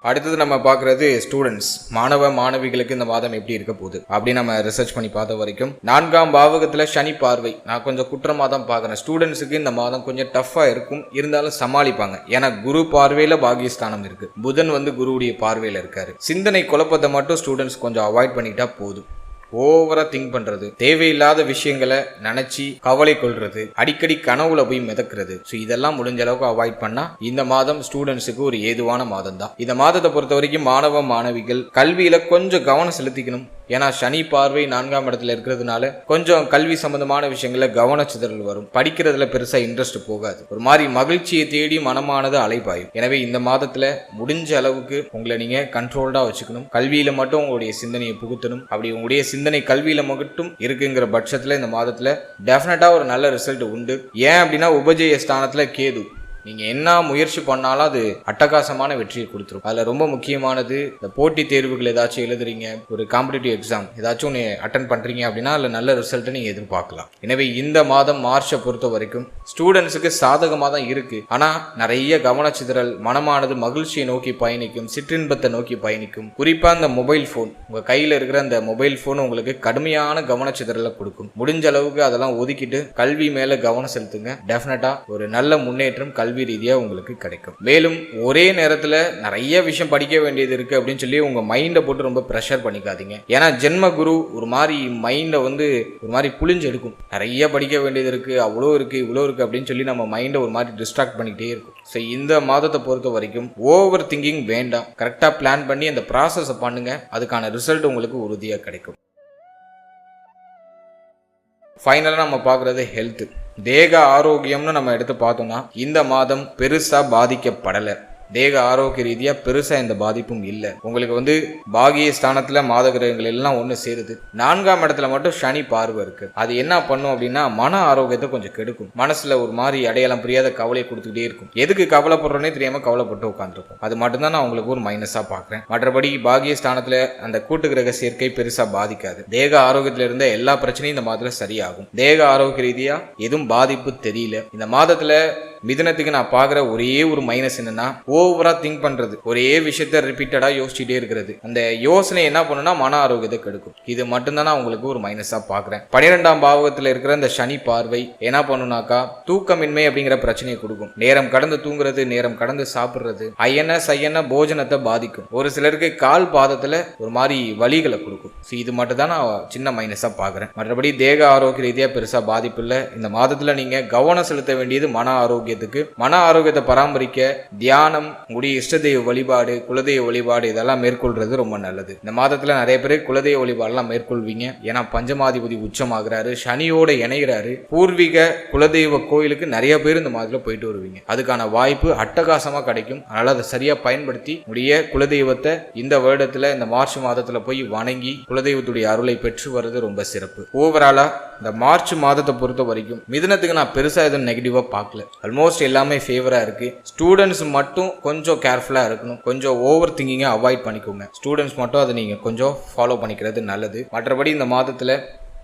அடுத்தது நம்ம பார்க்கறது ஸ்டூடெண்ட்ஸ், மாணவ மாணவிகளுக்கு இந்த மாதம் எப்படி இருக்க போகுது அப்படின்னு நம்ம ரிசர்ச் பண்ணி பார்த்த வரைக்கும் 4ஆம் பாவகத்துல சனி பார்வை நான் கொஞ்சம் குற்றமா தான் பார்க்கறேன். ஸ்டூடெண்ட்ஸுக்கு இந்த மாதம் கொஞ்சம் டஃபா இருக்கும், இருந்தாலும் சமாளிப்பாங்க. ஏன்னா குரு பார்வையில பாகியஸ்தானம் இருக்கு, புதன் குருவுடைய பார்வையில இருக்காரு. சிந்தனை குழப்பத்தை மட்டும் ஸ்டூடெண்ட்ஸ் கொஞ்சம் அவாய்ட் பண்ணிட்டா போதும். ஓவரா திங்க் பண்றது, தேவையில்லாத விஷயங்களை நினைச்சு கவலை கொள்றது, அடிக்கடி கனவுல போய் மிதக்கிறது, இதெல்லாம் முடிஞ்ச அளவுக்கு அவாய்ட் பண்ணா இந்த மாதம் ஸ்டூடெண்ட்ஸுக்கு ஒரு ஏதுவான மாதம் தான். இந்த மாதத்தை பொறுத்த வரைக்கும் மாணவ மாணவிகள் கல்வியில கொஞ்சம் கவனம் செலுத்திக்கணும். ஏன்னா சனி பார்வை 4ஆம் இடத்துல இருக்கிறதுனால கொஞ்சம் கல்வி சம்பந்தமான விஷயங்கள கவனச்சிதறல் வரும். படிக்கிறதுல பெருசா இன்ட்ரெஸ்ட் போகாது. ஒரு மாதிரி மகிழ்ச்சியை தேடி மனமானது அலைபாயும். எனவே இந்த மாதத்துல முடிஞ்ச அளவுக்கு உங்களை நீங்க கண்ட்ரோல்டா வச்சுக்கணும். கல்வியில மட்டும் உங்களுடைய சிந்தனையை புகுத்தணும். அப்படி உங்களுடைய சிந்தனை கல்வியில மட்டும் இருக்குங்கிற பட்சத்துல இந்த மாதத்துல டெஃபினட்டா ஒரு நல்ல ரிசல்ட் உண்டு. ஏன் அப்படின்னா உபஜய ஸ்தானத்துல கேது, நீங்க என்ன முயற்சி பண்ணாலும் அது அட்டகாசமான வெற்றியை கொடுத்துரும். அதுல ரொம்ப முக்கியமானது இந்த போட்டி தேர்வுகள் ஏதாச்சும் எழுதுறீங்க, ஒரு காம்படிட்டிவ் எக்ஸாம் ஏதாச்சும் அட்டன் பண்றீங்க அப்படின்னா அதுல நல்ல ரிசல்ட் நீங்க எதிர்பார்க்கலாம். எனவே இந்த மாதம் மார்ச்சை பொறுத்த வரைக்கும் ஸ்டூடெண்ட்ஸுக்கு சாதகமா தான் இருக்கு. ஆனா நிறைய கவனச்சிதறல், மனமானது மகிழ்ச்சியை நோக்கி பயணிக்கும், சிற்றின்பத்தை நோக்கி பயணிக்கும். குறிப்பா இந்த மொபைல் போன், உங்க கையில இருக்கிற அந்த மொபைல் போன் உங்களுக்கு கடுமையான கவனச்சிதறலை கொடுக்கும். முடிஞ்ச அளவுக்கு அதெல்லாம் ஒதுக்கிட்டு கல்வி மேல கவனம் செலுத்துங்க. டெஃபினட்டா ஒரு நல்ல முன்னேற்றம் கல்வி ரீதியா உங்களுக்கு கிடைக்கும். மேலும் ஒரே நேரத்துல நிறைய விஷயம் படிக்க வேண்டியது இருக்கு அப்படின்னு சொல்லி உங்க மைண்டை போட்டு ரொம்ப பிரஷர் பண்ணிக்காதீங்க. ஏன்னா ஜென்ம குரு ஒரு மாதிரி மைண்டை ஒரு மாதிரி புளிஞ்சு எடுக்கும். நிறைய படிக்க வேண்டியது இருக்கு, அவ்வளோ இருக்கு, இவ்வளோ இருக்கு அப்படின்னு சொல்லி நம்ம மைண்டை ஒரு மாதிரி டிஸ்ட்ராக்ட் பண்ணிக்கிட்டே இருக்கும். இந்த மாதத்தை பொறுத்த வரைக்கும் ஓவர் திங்கிங் வேண்டாம். கரெக்டா பிளான் பண்ணி அந்த ப்ராசஸை பண்ணுங்க. அதுக்கான ரிசல்ட் உங்களுக்கு உறுதியா கிடைக்கும். ஃபைனலாக நம்ம பார்க்குறது ஹெல்த், தேக ஆரோக்கியம்னு நம்ம எடுத்து பார்த்தோம்னா இந்த மாதம் பெருசா பாதிக்கப்படலை. தேக ஆரோக்கிய ரீதியா பெருசா இந்த பாதிப்பும் இல்லை. உங்களுக்கு பாகிய ஸ்தானத்துல மாத கிரகங்கள் எல்லாம் ஒண்ணு சேருது. 4ஆம் இடத்துல மட்டும் சனி பார்வை இருக்கு. அது என்ன பண்ணும் அப்படின்னா மன ஆரோக்கியத்தை கொஞ்சம் கெடுக்கும். மனசுல ஒரு மாதிரி அடையாளம் புரியாத கவலை கொடுத்துக்கிட்டே இருக்கும். எதுக்கு கவலைப்படுறோன்னே தெரியாம கவலைப்பட்டு உட்காந்துருக்கும். அது மட்டும்தான் நான் உங்களுக்கு ஒரு மைனஸா பாக்குறேன். மற்றபடி பாகிய ஸ்தானத்துல அந்த கூட்டு கிரக சேர்க்கை பெருசா பாதிக்காது. தேக ஆரோக்கியத்துல இருந்த எல்லா பிரச்சனையும் இந்த மாதத்துல சரியாகும். தேக ஆரோக்கிய ரீதியா எதுவும் பாதிப்பு தெரியல. இந்த மாதத்துல மிதுனத்துக்கு நான் பார்க்குற ஒரே ஒரு மைனஸ் என்னன்னா ஓவரா திங்க் பண்றது, ஒரே விஷயத்த ரிப்பீட்டடா யோசிச்சுட்டே இருக்கிறது. அந்த யோசனை என்ன பண்ணுன்னா மன ஆரோக்கியத்தை கெடுக்கும். இது மட்டும்தான் நான் உங்களுக்கு ஒரு மைனஸா பார்க்குறேன். 12ஆம் பாவகத்தில் இருக்கிற இந்த சனி பார்வை என்ன பண்ணுனாக்கா தூக்கமின்மை அப்படிங்கிற பிரச்சனையை கொடுக்கும். நேரம் கடந்து தூங்குறது, நேரம் கடந்து சாப்பிடுறது, ஐயன போஜனத்தை பாதிக்கும். ஒரு சிலருக்கு கால் பாதத்துல ஒரு மாதிரி வலிகளை கொடுக்கும். இது மட்டும் தான் நான் சின்ன மைனஸா பார்க்குறேன். மற்றபடி தேக ஆரோக்கிய ரீதியா பெருசா பாதிப்பு இல்லை. இந்த மாதத்துல நீங்க கவனம் செலுத்த வேண்டியது மன ஆரோக்கியத்துக்கு. மன ஆரோக்கியத்தை பராமரிக்க தியானம், உங்களுடைய இஷ்ட தெய்வ வழிபாடு, குலதெய்வ வழிபாடு இதெல்லாம் மேற்கொள்றது ரொம்ப நல்லது. இந்த மாதத்துல நிறைய பேர் குலதெய்வ வழிபாடுலாம் மேற்கொள்வீங்க. ஏன்னா பஞ்சமாதிபதி உச்சமாகிறாரு, சனியோட இணைகிறாரு. பூர்வீக குலதெய்வ கோயிலுக்கு நிறைய பேர் இந்த மாதத்துல போயிட்டு வருவீங்க. அதுக்கான வாய்ப்பு அட்டகாசமா கிடைக்கும். அதனால அதை சரியா பயன்படுத்தி உடைய குலதெய்வத்தை இந்த வருடத்துல இந்த மார்ச் மாதத்துல போய் வணங்கி குலதெய்வத்துடைய அருளை பெற்று வர்றது ரொம்ப சிறப்பு. ஓவராலா இந்த மார்ச் மாதத்தை பொறுத்த வரைக்கும் மிதுனத்துக்கு நான் பெருசா எதுவும் நெகட்டிவா பார்க்கல. ஆல்மோஸ்ட் எல்லாமே ஃபேவரா இருக்கு. ஸ்டூடெண்ட்ஸ் மட்டும் கொஞ்சம் கேர்ஃபுல்லா இருக்கணும். கொஞ்சம் ஓவர் திங்கிங்கை அவாய்ட் பண்ணிக்கோங்க. ஸ்டூடெண்ட்ஸ் மட்டும் அதை நீங்க கொஞ்சம் ஃபாலோ பண்ணிக்கிறது நல்லது. மற்றபடி இந்த மாதத்துல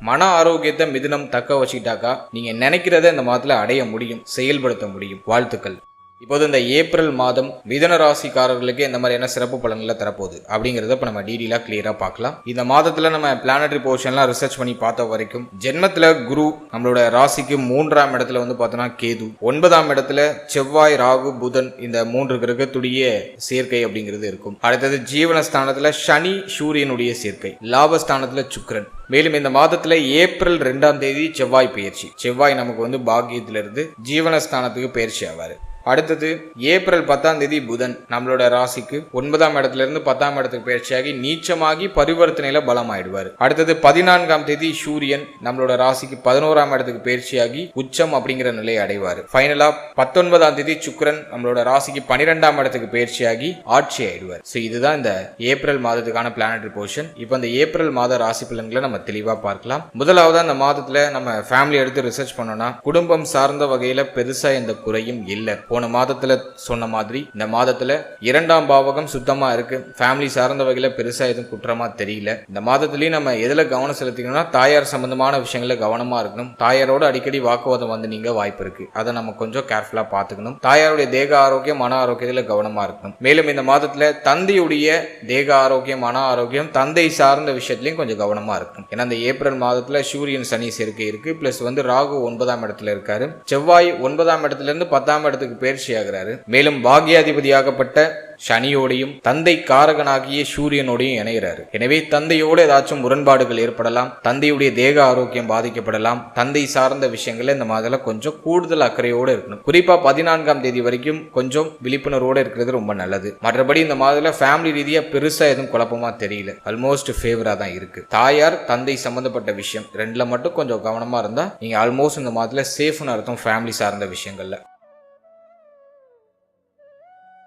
மன ஆரோக்கியத்தை மிதுனம் தக்க வச்சுக்கிட்டாக்கா நீங்க நினைக்கிறத இந்த மாதத்துல அடைய முடியும், செயல்படுத்த முடியும். வாழ்த்துக்கள். இப்போது இந்த ஏப்ரல் மாதம் மிதுன ராசிக்காரர்களுக்கு எந்த மாதிரியான சிறப்பு பலன்களை தரப்போகுது அப்படிங்கிறத இப்போ நம்ம டீடெயிலாக கிளியராக பார்க்கலாம். இந்த மாதத்தில் நம்ம பிளானட்டரி போர்ஷன்லாம் ரிசர்ச் பண்ணி பார்த்த வரைக்கும் ஜென்மத்தில் குரு நம்மளோட ராசிக்கு 3ஆம் இடத்துல வந்து பார்த்தோன்னா கேது, 9ஆம் இடத்துல செவ்வாய், ராகு, புதன் இந்த 3 கிரகத்துடைய சேர்க்கை அப்படிங்கிறது இருக்கும். அடுத்தது ஜீவனஸ்தானத்தில் சனி, சூரியனுடைய சேர்க்கை, லாபஸ்தானத்தில் சுக்கிரன். மேலும் இந்த மாதத்துல ஏப்ரல் 2ஆம் தேதி செவ்வாய் பயிற்சி. செவ்வாய் நமக்கு வந்து பாக்கியத்திலிருந்து ஜீவனஸ்தானத்துக்கு பயிற்சி ஆவாரு. அடுத்தது ஏப்ரல் 10ஆம் தேதி புதன் நம்மளோட ராசிக்கு 9ஆம் இடத்துல இருந்து 10ஆம் இடத்துக்கு பயிற்சியாகி நீச்சமாகி பரிவர்த்தனையில பலமாயிடுவார். அடுத்தது 14ஆம் தேதி சூரியன் நம்மளோட ராசிக்கு 11ஆம் இடத்துக்கு பயிற்சியாகி உச்சம் அப்படிங்கிற நிலையை அடைவார். ஃபைனலா 19ஆம் தேதி சுக்கிரன் நம்மளோட ராசிக்கு 12ஆம் இடத்துக்கு பயிற்சியாகி ஆட்சி ஆயிடுவார். இதுதான் இந்த ஏப்ரல் மாதத்துக்கான பிளானட்டரி போர்ஷன். இப்போ இந்த ஏப்ரல் மாத ராசி பலன்களை நம்ம தெளிவா பார்க்கலாம். முதலாவது அந்த மாதத்துல நம்ம ஃபேமிலி எடுத்து ரிசர்ச் பண்ணோம்னா குடும்பம் சார்ந்த வகையில பெருசா எந்த குறையும் இல்லை. போன மாதத்துல சொன்ன மாதிரி இந்த மாதத்துல 2ஆம் பாவகம் சுத்தமா இருக்கு. ஃபேமிலி சார்ந்த வகையில பெருசா எதுவும் குற்றமா தெரியல. இந்த மாதத்துலயும் நம்ம எதுல கவனம் செலுத்திக்கணும்னா தாயார் சம்பந்தமான விஷயங்கள கவனமா இருக்கணும். தாயாரோட அடிக்கடி வாக்குவாதம் வந்து நீங்க வாய்ப்பு இருக்கு. அதை நம்ம கொஞ்சம் கேர்ஃபுல்லா பாத்துக்கணும். தாயாருடைய தேக ஆரோக்கியம், மன ஆரோக்கியத்துல கவனமா இருக்கணும். மேலும் இந்த மாதத்துல தந்தையுடைய தேக ஆரோக்கியம், மன ஆரோக்கியம், தந்தை சார்ந்த விஷயத்திலையும் கொஞ்சம் கவனமா இருக்கணும். ஏன்னா இந்த ஏப்ரல் மாதத்துல சூரியன் சனி சேர்க்கை இருக்கு. பிளஸ் வந்து ராகு 9ஆம் இடத்துல இருக்காரு. செவ்வாய் 9ஆம் இடத்துல இருந்து 10ஆம் இடத்துக்கு பயிற்சி ஆகிறாரு. மேலும் பாக்யாதிபதியாகப்பட்ட சனியோடையும் தந்தை காரகனாகிய சூரியனோடையும் இணைகிறாரு. எனவே தந்தையோடு ஏதாச்சும் முரண்பாடுகள் ஏற்படலாம், தந்தையுடைய தேக ஆரோக்கியம் பாதிக்கப்படலாம். தந்தை சார்ந்த விஷயங்கள்ல இந்த மாதிரி கொஞ்சம் கூடுதல் அக்கறையோடு இருக்கணும். குறிப்பா 14ஆம் தேதி வரைக்கும் கொஞ்சம் விழிப்புணர்வோடு இருக்கிறது ரொம்ப நல்லது. மற்றபடி இந்த மாதிரி ஃபேமிலி ரீதியா பெருசா எதுவும் குழப்பமா தெரியல. ஆல்மோஸ்ட் ஃபேவரா தான் இருக்கு. தாயார் தந்தை சம்பந்தப்பட்ட விஷயம் ரெண்டுல மட்டும் கொஞ்சம் கவனமா இருந்தா நீங்க ஆல்மோஸ்ட் இந்த மாதிரி சேஃப்னு அர்த்தம் ஃபேமிலி சார்ந்த விஷயங்கள்ல.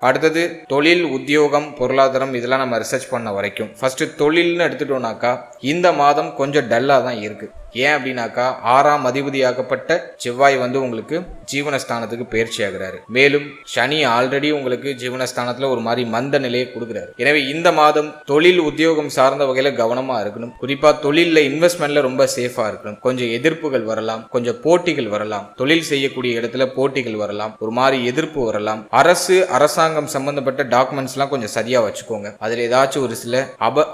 அடுத்தது தொழில், உத்தியோகம், பொருளாதாரம் இதெல்லாம் நம்ம ரிசர்ச் பண்ண வரைக்கும் ஃபர்ஸ்ட் தொழில்னு எடுத்துட்டோம்னாக்கா இந்த மாதம் கொஞ்சம் டல்லா தான் இருக்கு. ஏன் அப்படின்னாக்கா 6ஆம் அதிபதியாகப்பட்ட செவ்வாய் வந்து உங்களுக்கு ஜீவனஸ்தானத்துக்கு பயிற்சி ஆகிறாரு. மேலும் சனி ஆல்ரெடி உங்களுக்கு ஜீவனஸ்தானத்துல ஒரு மாதிரி மந்த நிலையை கொடுக்குறாரு. எனவே இந்த மாதம் தொழில், உத்தியோகம் சார்ந்த வகையில கவனமா இருக்கணும். குறிப்பா தொழில்ல இன்வெஸ்ட்மெண்ட்ல ரொம்ப சேஃபா இருக்கணும். கொஞ்சம் எதிர்ப்புகள் வரலாம், கொஞ்சம் போட்டிகள் வரலாம். தொழில் செய்யக்கூடிய இடத்துல போட்டிகள் வரலாம், ஒரு மாதிரி எதிர்ப்பு வரலாம். அரசாங்கம் சம்பந்தப்பட்ட டாக்குமெண்ட்ஸ் எல்லாம் கொஞ்சம் சரியா வச்சுக்கோங்க. அதுல ஏதாச்சும் ஒரு சில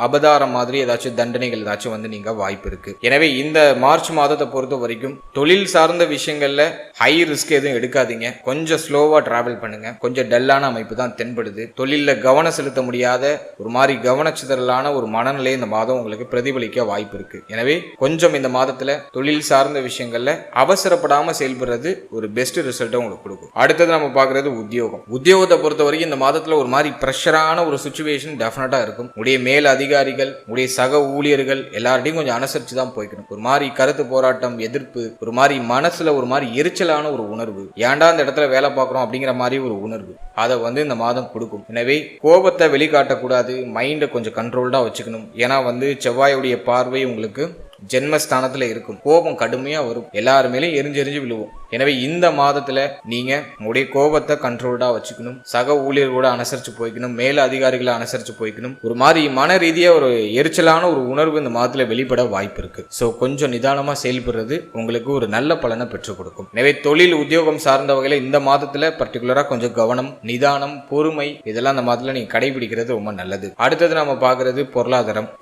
அபதாரம் மாதிரி ஏதாச்சும் தண்டனைகள் ஏதாச்சும் வந்து நீங்க வாய்ப்பு இருக்கு. எனவே இந்த மார்ச் மாதத்தை பொறுத்த வரைக்கும் தொழில் சார்ந்த விஷயங்கள்ல ஹை ரிஸ்க் எதுவும் எடுக்காதீங்க. கொஞ்சம் ஸ்லோவா டிராவல் பண்ணுங்க. கொஞ்சம் டல்லான அமைப்பு தான் தென்படுது. தொழில கவனம் செலுத்த முடியாத ஒரு மாதிரி கவனச்சிதறலான ஒரு மனநிலை இந்த மாதம் உங்களுக்கு பிரதிபலிக்க வாய்ப்பு இருக்கு. எனவே கொஞ்சம் இந்த மாதத்துல தொழில் சார்ந்த விஷயங்கள்ல அவசரப்படாம செயல்படுறது ஒரு பெஸ்ட் ரிசல்ட்டை உங்களுக்கு கொடுக்கும். அடுத்தது நம்ம பாக்குறது உத்தியோகம். உத்தியோகத்தை பொறுத்த வரைக்கும் இந்த மாதத்துல ஒரு மாதிரி பிரஷரான ஒரு சுச்சுவேஷன் டெஃபினட்டா இருக்கும். உடைய மேல் அதிகாரிகள், உடைய சக ஊழியர்கள் எல்லார்ட்டையும் கொஞ்சம் அனுசரிச்சு தான் போய்க்கணும். ஒரு மாதிரி கருத்து போராட்டம், எதிர்ப்பு, ஒரு மாதிரி மனசுல ஒரு மாதிரி எரிச்சலான ஒரு உணர்வு, ஏன்டா இந்த இடத்துல வேலை பார்க்கிறோம் அப்படிங்கிற மாதிரி ஒரு உணர்வு அதை வந்து இந்த மாதம் கொடுக்கும். எனவே கோபத்தை வெளிக்காட்டக்கூடாது. மைண்டை கொஞ்சம் கண்ட்ரோல்டா வச்சுக்கணும். ஏன்னா வந்து செவ்வாயுடைய பார்வை உங்களுக்கு ஜென்மஸ்தானத்துல இருக்கும். கோபம் கடுமையா வரும். எல்லாருமேலும் எரிஞ்சு விழுவோம். எனவே இந்த மாதத்துல நீங்க உங்களுடைய கோபத்தை கண்ட்ரோல்டா வச்சுக்கணும், சக ஊழியர்களோட அனுசரிச்சு போய்க்கணும், மேல அதிகாரிகளை அனுசரிச்சு போய்க்கணும். ஒரு மாதிரி மன ரீதியா ஒரு எரிச்சலான ஒரு உணர்வு இந்த மாதத்துல வெளிப்பட வாய்ப்பு இருக்கு. சோ கொஞ்சம் நிதானமா செயல்படுறது உங்களுக்கு ஒரு நல்ல பலனை பெற்றுக் கொடுக்கும். எனவே தொழில் உத்தியோகம் சார்ந்த வகையில இந்த மாதத்துல பர்டிகுலரா கொஞ்சம் கவனம், நிதானம், பொறுமை இதெல்லாம் இந்த மாதத்துல நீங்க கடைபிடிக்கிறது ரொம்ப நல்லது. அடுத்தது நம்ம பாக்குறது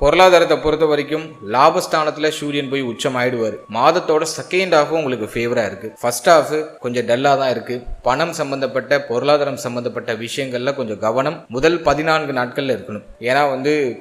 பொருளாதாரத்தை பொறுத்த வரைக்கும் லாபஸ்தானத்துல சூரியன் போய் உச்சம் ஆயிடுவாரு. மாதத்தோட செகண்ட் ஹாஃப் உங்களுக்கு ஃபேவரா இருக்கு. ஃபர்ஸ்ட் ஹாஃப் கொஞ்சம் டல்லா தான் இருக்கு. பணம் சம்பந்தப்பட்ட பொருளாதாரம் சம்பந்தப்பட்ட விஷயங்கள்ல கொஞ்சம் கவனம் முதல் 14 நாட்கள்ல இருக்கணும். ஏன்னா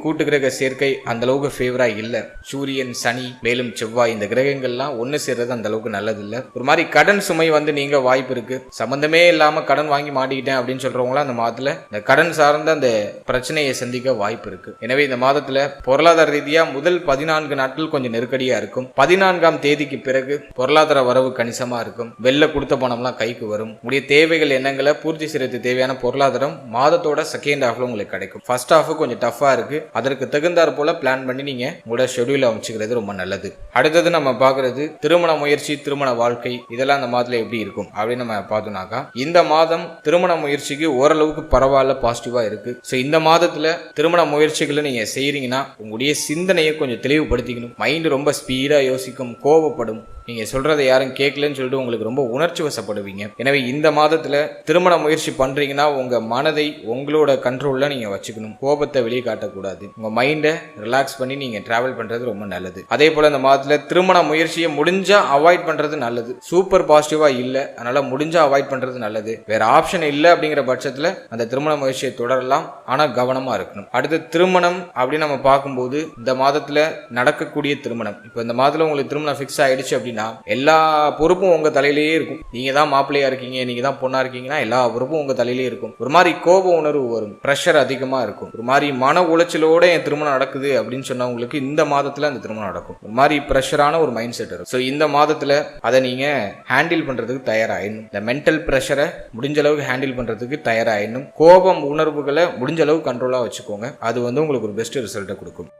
கூட்டு கிரக சேர்க்கை அந்த அளவுக்கு ஃபேவரா இல்ல. சூரியன், சனி, மேலும் செவ்வாய் இந்த கிரகங்கள்லாம் ஒன்னு சேர்றது அந்த அளவுக்கு நல்லது இல்ல. ஒரு மாதிரி கடன் சுமை நீங்க வாய்ப்பு இருக்கு. சம்பந்தமே இல்லாம கடன் வாங்கி மாட்டிக்கிட்டேன் அப்படின்னு சொல்றவங்களா அந்த மாதத்துல இந்த கடன் சார்ந்த அந்த பிரச்சனையை சந்திக்க வாய்ப்பு இருக்கு. எனவே இந்த மாதத்துல பொருளாதார ரீதியா முதல் 14 நாட்கள் கொஞ்சம் நெருக்கடியா இருக்கும். 14ஆம் தேதிக்கு பிறகு பொருளாதார வரவு கணிசமா இருக்கும். வெளில கொடுத்த பணம்லாம் கைக்கு வரும். உங்களுடைய தேவைகள் எண்ணங்களை பூர்த்தி செய்யறது தேவையான பொருளாதாரம் மாதத்தோட செகண்ட் ஹாஃப்ல உங்களுக்கு கிடைக்கும். ஃபர்ஸ்ட் ஹாஃப் கொஞ்சம் டஃபா இருக்கு. அதற்கு தகுந்தாற் போல பிளான் பண்ணி நீங்க உங்களோட ஷெட்யூல் அமைச்சுக்கிறது ரொம்ப நல்லது. அடுத்தது நம்ம பாக்குறது திருமண முயற்சி, திருமண வாழ்க்கை இதெல்லாம் இந்த மாதத்துல எப்படி இருக்கும் அப்படின்னு நம்ம பார்த்தோம்னாக்கா, இந்த மாதம் திருமண முயற்சிக்கு ஓரளவுக்கு பரவாயில்ல, பாசிட்டிவா இருக்கு. ஸோ இந்த மாதத்துல திருமண முயற்சிகளை நீங்க செய்யறீங்கன்னா உங்களுடைய சிந்தனையை கொஞ்சம் தெளிவுபடுத்திக்கணும். மைண்ட் ரொம்ப ஸ்பீடா யோசிக்கும், கோபப்படும். நீங்க சொல்றதை யாரும் கேட்கலன்னு சொல்லிட்டு உங்களுக்கு ரொம்ப உணர்ச்சி வசப்படுவீங்க. எனவே இந்த மாதத்துல திருமண முயற்சி பண்றீங்கன்னா உங்க மனதை உங்களோட கண்ட்ரோல்ல நீங்க வச்சுக்கணும். கோபத்தை வெளியே காட்டக்கூடாது. உங்க மைண்டை ரிலாக்ஸ் பண்ணி நீங்க டிராவல் பண்றது ரொம்ப நல்லது. அதே போல இந்த மாதத்துல திருமண முயற்சியை முடிஞ்சா அவாய்ட் பண்றது நல்லது. சூப்பர் பாசிட்டிவா இல்ல, அதனால முடிஞ்சா அவாய்ட் பண்றது நல்லது. வேற ஆப்ஷன் இல்ல அப்படிங்கிற பட்சத்துல அந்த திருமண முயற்சியை தொடரலாம், ஆனா கவனமா இருக்கணும். அடுத்து திருமணம் அப்படின்னு நம்ம பார்க்கும்போது இந்த மாதத்துல நடக்கக்கூடிய திருமணம், இப்ப இந்த மாதத்துல உங்களுக்கு திருமணம் ஃபிக்ஸ் ஆயிடுச்சு அப்படின்னா எல்லா பொறுப்பும் உங்க தலையிலேயே இருக்கும். நீங்க தான் மாப்பிள்ளையா இருக்கீங்க, நீங்க தான் பொண்ணா இருக்கீங்கன்னா எல்லா பொறுப்பும் உங்க தலையிலேயே இருக்கும். ஒரு மாதிரி கோப உணர்வு வரும், பிரஷர் அதிகமா இருக்கும். ஒரு மாதிரி மன உளைச்சலோட என் திருமணம் நடக்குது அப்படின்னு சொன்னவங்களுக்கு இந்த மாதத்துல அந்த திருமணம் நடக்கும். ஒரு மாதிரி பிரஷரான ஒரு மைண்ட் செட் இருக்கும். ஸோ இந்த மாதத்துல அதை நீங்க ஹேண்டில் பண்றதுக்கு தயாராகணும். இந்த மென்டல் பிரஷரை முடிஞ்ச அளவுக்கு ஹேண்டில் பண்றதுக்கு தயாராகணும். கோபம் உணர்வுகளை முடிஞ்ச அளவுக்கு கண்ட்ரோலா வச்சுக்கோங்க. அது உங்களுக்கு ஒரு பெஸ்ட் ரிசல்ட்டை கொடுக்கும்.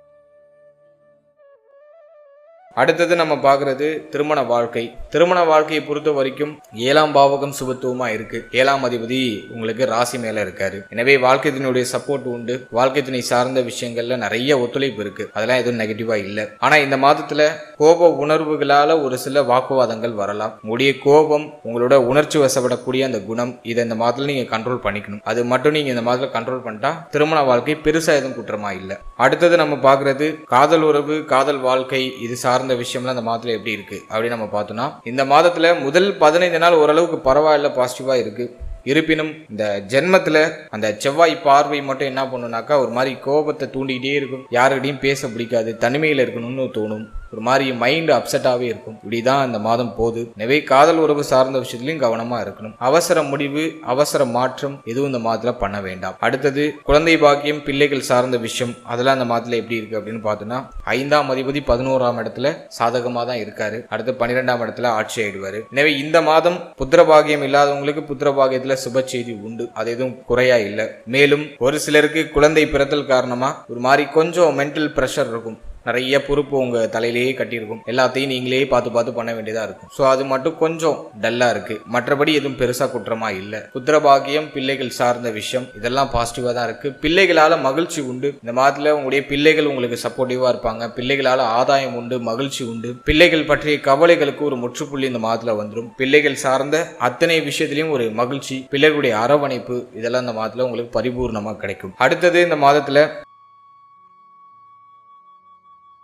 அடுத்தது நம்ம பார்க்கறது திருமண வாழ்க்கை. திருமண வாழ்க்கையை பொறுத்த வரைக்கும் 7ஆம் பாவகம் சுபத்துவமா இருக்கு. 7ஆம் அதிபதி உங்களுக்கு ராசி மேல இருக்காரு. எனவே வாழ்க்கை துணையுடைய சப்போர்ட் உண்டு. வாழ்க்கை துணை சார்ந்த விஷயங்கள்ல நிறைய ஒத்துழைப்பு இருக்கு. அதெல்லாம் எதுவும் நெகட்டிவா இல்ல. ஆனா இந்த மாதத்துல கோப உணர்வுகளால ஒரு சில வாக்குவாதங்கள் வரலாம். உங்களுடைய கோபம், உங்களோட உணர்ச்சி வசப்படக்கூடிய அந்த குணம், இதை இந்த மாதத்துல நீங்க கண்ட்ரோல் பண்ணிக்கணும். அது மட்டும் நீங்க இந்த மாதத்துல கண்ட்ரோல் பண்ணிட்டா திருமண வாழ்க்கை பெருசா எதுவும் குற்றமா இல்ல. அடுத்தது நம்ம பார்க்கறது காதல் உறவு, காதல் வாழ்க்கை இது சார்ந்த விஷயம்லாம் இந்த மாதத்துல எப்படி இருக்கு அப்படின்னு நம்ம பார்த்தோம்னா, இந்த மாதத்துல முதல் 15 நாள் ஓரளவுக்கு பரவாயில்ல, பாசிட்டிவா இருக்கு. இருப்பினும் இந்த ஜென்மத்துல அந்த செவ்வாய் பார்வை மட்டும் என்ன பண்ணுனாக்கா ஒரு மாதிரி கோபத்தை தூண்டிக்கிட்டே இருக்கும். யாருக்கிட்டையும் பேச பிடிக்காது, தனிமையில இருக்கணும்னு தோணும். ஒரு மாதிரி மைண்ட் அப்செட்டாவே இருக்கும். இப்படிதான் இந்த மாதம் போகுது. எனவே காதல் உறவு சார்ந்த விஷயத்திலையும் கவனமா இருக்கணும். அவசர முடிவு, அவசர மாற்றம் எதுவும் இந்த மாதத்துல பண்ண வேண்டாம். அடுத்தது குழந்தை பாக்கியம், பிள்ளைகள் சார்ந்த விஷயம் அதெல்லாம் இந்த மாதத்துல எப்படி இருக்கு அப்படின்னு பார்த்தோம்னா, 5ஆம் அதிபதி 11ஆம் இடத்துல சாதகமா தான் இருக்காரு. அடுத்து 12ஆம் இடத்துல ஆட்சி ஆயிடுவாரு. எனவே இந்த மாதம் புத்திர பாகியம் இல்லாதவங்களுக்கு புத்திர பாகியத்துல சுப செய்தி உண்டு. அது எதுவும் குறையா இல்லை. மேலும் ஒரு சிலருக்கு குழந்தை பிறத்தல் காரணமா ஒரு மாதிரி கொஞ்சம் மென்டல் பிரஷர் இருக்கும். நிறைய பொறுப்பு உங்க தலையிலேயே கட்டியிருக்கும். எல்லாத்தையும் நீங்களே பார்த்து பண்ண வேண்டியதா இருக்கும். ஸோ அது மட்டும் கொஞ்சம் டல்லா இருக்கு. மற்றபடி எதுவும் பெருசா குற்றமா இல்லை. புத்திர பாக்கியம், பிள்ளைகள் சார்ந்த விஷயம் இதெல்லாம் பாசிட்டிவா தான் இருக்கு. பிள்ளைகளால மகிழ்ச்சி உண்டு. இந்த மாதத்துல உங்களுடைய பிள்ளைகள் உங்களுக்கு சப்போர்ட்டிவா இருப்பாங்க. பிள்ளைகளால ஆதாயம் உண்டு, மகிழ்ச்சி உண்டு. பிள்ளைகள் பற்றிய கவலைகளுக்கு ஒரு முற்றுப்புள்ளி இந்த மாதத்துல வந்துடும். பிள்ளைகள் சார்ந்த அத்தனை விஷயத்திலையும் ஒரு மகிழ்ச்சி, பிள்ளைகளுடைய அரவணைப்பு இதெல்லாம் இந்த மாதத்துல உங்களுக்கு பரிபூர்ணமா கிடைக்கும். அடுத்தது இந்த மாதத்துல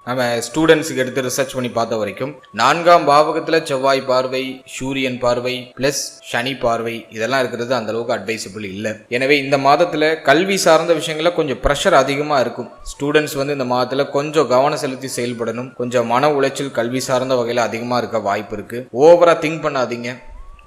நம்ம ஸ்டூடெண்ட்ஸுக்கு எடுத்து ரிசர்ச் பண்ணி பார்த்த வரைக்கும் 4ஆம் பாவகத்தில் செவ்வாய் பார்வை, சூரியன் பார்வை பிளஸ் சனி பார்வை இதெல்லாம் இருக்கிறது அந்த அளவுக்கு அட்வைசபிள் இல்லை. எனவே இந்த மாதத்தில் கல்வி சார்ந்த விஷயங்கள கொஞ்சம் ப்ரெஷர் அதிகமாக இருக்கும். ஸ்டூடெண்ட்ஸ் இந்த மாதத்தில் கொஞ்சம் கவனம் செலுத்தி செயல்படணும். கொஞ்சம் மன உளைச்சல் கல்வி சார்ந்த வகையில் அதிகமாக இருக்க வாய்ப்பு இருக்கு. ஓவரா திங்க் பண்ணாதீங்க.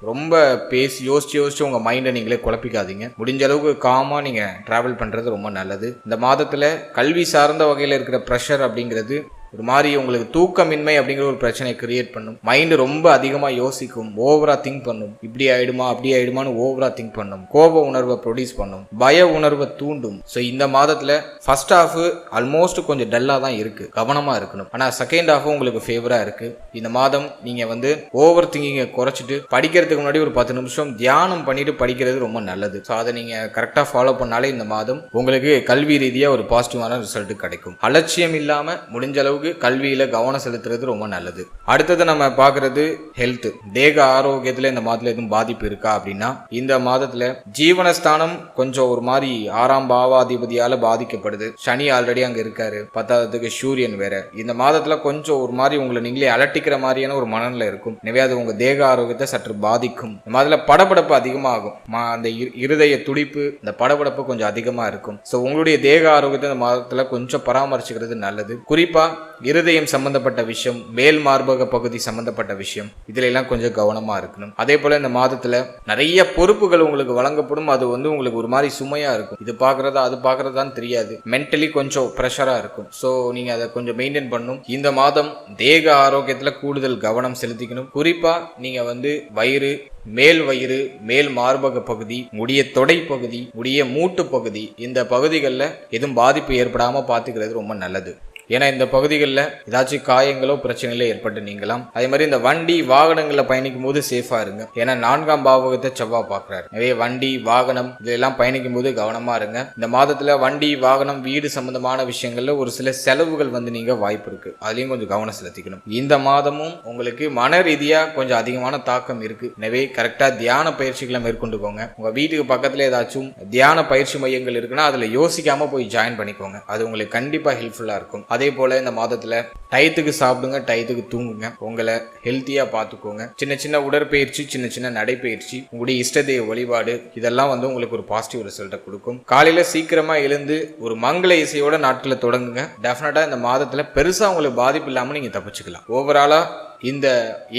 ரொம்ப பேசி யோசிச்சு உங்கள் மைண்டை நீங்களே குழப்பிக்காதீங்க. முடிஞ்ச அளவுக்கு காமாக நீங்கள் ட்ராவல் பண்ணுறது ரொம்ப நல்லது. இந்த மாதத்தில் கல்வி சார்ந்த வகையில் இருக்கிற ப்ரெஷர் அப்படிங்கிறது ஒரு மாதிரி உங்களுக்கு தூக்கமின்மை அப்படிங்கிற ஒரு பிரச்சனையை கிரியேட் பண்ணும். மைண்ட் ரொம்ப அதிகமாக யோசிக்கும், ஓவரா திங்க் பண்ணும், இப்படி ஆயிடுமா அப்படி ஆயிடுமான்னு ஓவரா திங்க் பண்ணும், கோப உணர்வை ப்ரொடியூஸ் பண்ணும், பய உணர்வை தூண்டும். ஸோ இந்த மாதத்தில் ஃபர்ஸ்ட் ஹாஃப் ஆல்மோஸ்ட் கொஞ்சம் டல்லாக தான் இருக்கு, கவனமாக இருக்கணும். ஆனால் செகண்ட் ஹாஃப் உங்களுக்கு ஃபேவராக இருக்கு. இந்த மாதம் நீங்கள் வந்து ஓவர் திங்கிங்கை குறைச்சிட்டு படிக்கிறதுக்கு முன்னாடி ஒரு 10 நிமிஷம் தியானம் பண்ணிட்டு படிக்கிறது ரொம்ப நல்லது. ஸோ அதை நீங்கள் கரெக்டாக ஃபாலோ பண்ணாலே இந்த மாதம் உங்களுக்கு கல்வி ரீதியாக ஒரு பாசிட்டிவான ரிசல்ட் கிடைக்கும். அலட்சியம் இல்லாமல் முடிஞ்ச அளவுக்கு கல்வியில் கவனம் செலுத்துறது ரொம்ப நல்லது. அடுத்தது நம்ம பார்க்கறது ஹெல்த், தேக ஆரோக்கியத்தில் இந்த மாதத்தில் எதுவும் பாதிப்பு இருக்கா அப்படின்னா, இந்த மாதத்தில் ஜீவனஸ்தானம் கொஞ்சம் ஒரு மாதிரி 6ஆம் பாவாதிபதியால் பாதிக்கப்படுது. சனி ஆல்ரெடி அங்கே இருக்காரு, 10ஆவதுக்கு சூரியன் வேற. இந்த மாதத்தில் கொஞ்சம் ஒரு மாதிரி உங்களை நீங்களே அலட்டிக்கிற மாதிரியான ஒரு மனநிலை இருக்கும். எனவே அது உங்கள் தேக ஆரோக்கியத்தை சற்று பாதிக்கும். இந்த மாதத்தில் படபடப்பு அதிகமாகும், அந்த இருதய துடிப்பு, இந்த படபடப்பு கொஞ்சம் அதிகமாக இருக்கும். ஸோ உங்களுடைய தேக ஆரோக்கியத்தை இந்த மாதத்தில் கொஞ்சம் பராமரிச்சுக்கிறது நல்லது. குறிப்பாக இருதயம் சம்பந்தப்பட்ட விஷயம், மேல் மார்பக பகுதி சம்பந்தப்பட்ட விஷயம், இதுல எல்லாம் கொஞ்சம் கவனமா இருக்கணும். அதே போல இந்த மாதத்துல நிறைய பொறுப்புகள் உங்களுக்கு வழங்கப்படும். அது வந்து உங்களுக்கு ஒரு மாதிரி சுமையா இருக்கும். இது பாக்குறதா அது பாக்குறதான்னு தெரியாது, மென்டலி கொஞ்சம் ப்ரெஷரா இருக்கும். ஸோ நீங்க அதை கொஞ்சம் மெயின்டைன் பண்ணணும். இந்த மாதம் தேக ஆரோக்கியத்துல கூடுதல் கவனம் செலுத்திக்கணும். குறிப்பா நீங்க வந்து வயிறு, மேல் வயிறு, மேல் மார்பக பகுதி, முடிய தொடை பகுதி, முடிய மூட்டு பகுதி, இந்த பகுதிகளில் எதுவும் பாதிப்பு ஏற்படாம பார்த்துக்கிறது ரொம்ப நல்லது. ஏன்னா இந்த பகுதிகளில் ஏதாச்சும் காயங்களோ பிரச்சனைகளோ ஏற்பட்டு நீங்களாம். அதே மாதிரி இந்த வண்டி வாகனங்களில் பயணிக்கும் போது சேஃபா இருங்க. ஏன்னா 4ஆம் பாவகத்தை செவ்வாய் பார்க்குறாரு. நிறைய வண்டி வாகனம் இதெல்லாம் பயணிக்கும் போது கவனமா இருங்க. இந்த மாதத்துல வண்டி வாகனம் வீடு சம்பந்தமான விஷயங்கள்ல ஒரு சில செலவுகள் வந்து நீங்க வாய்ப்பு இருக்கு, அதுலயும் கொஞ்சம் கவனம் செலுத்திக்கணும். இந்த மாதமும் உங்களுக்கு மன ரீதியா கொஞ்சம் அதிகமான தாக்கம் இருக்கு. எனவே கரெக்டா தியான பயிற்சிகளை மேற்கொண்டுக்கோங்க. உங்க வீட்டுக்கு பக்கத்துல ஏதாச்சும் தியான பயிற்சி மையங்கள் இருக்குன்னா அதுல யோசிக்காம போய் ஜாயின் பண்ணிக்கோங்க. அது உங்களுக்கு கண்டிப்பா ஹெல்ப்ஃபுல்லா இருக்கும். அதே போல இந்த மாதத்துல டயத்துக்கு சாப்பிடுங்க, டயத்துக்கு தூங்குங்க, உங்களை ஹெல்த்தியா பார்த்துக்கோங்க. சின்ன சின்ன உடற்பயிற்சி, சின்ன சின்ன நடைப்பயிற்சி, உங்களுடைய இஷ்ட தெய்வ வழிபாடு, இதெல்லாம் வந்து உங்களுக்கு ஒரு பாசிட்டிவ் ரிசல்ட்டை கொடுக்கும். காலையில சீக்கிரமா எழுந்து ஒரு மங்கள இசையோட நாட்களை தொடங்குங்க. டெஃபினட்டா இந்த மாதத்துல பெருசா உங்களுக்கு பாதிப்பு இல்லாம நீங்க தப்பிச்சுக்கலாம். ஓவராலா இந்த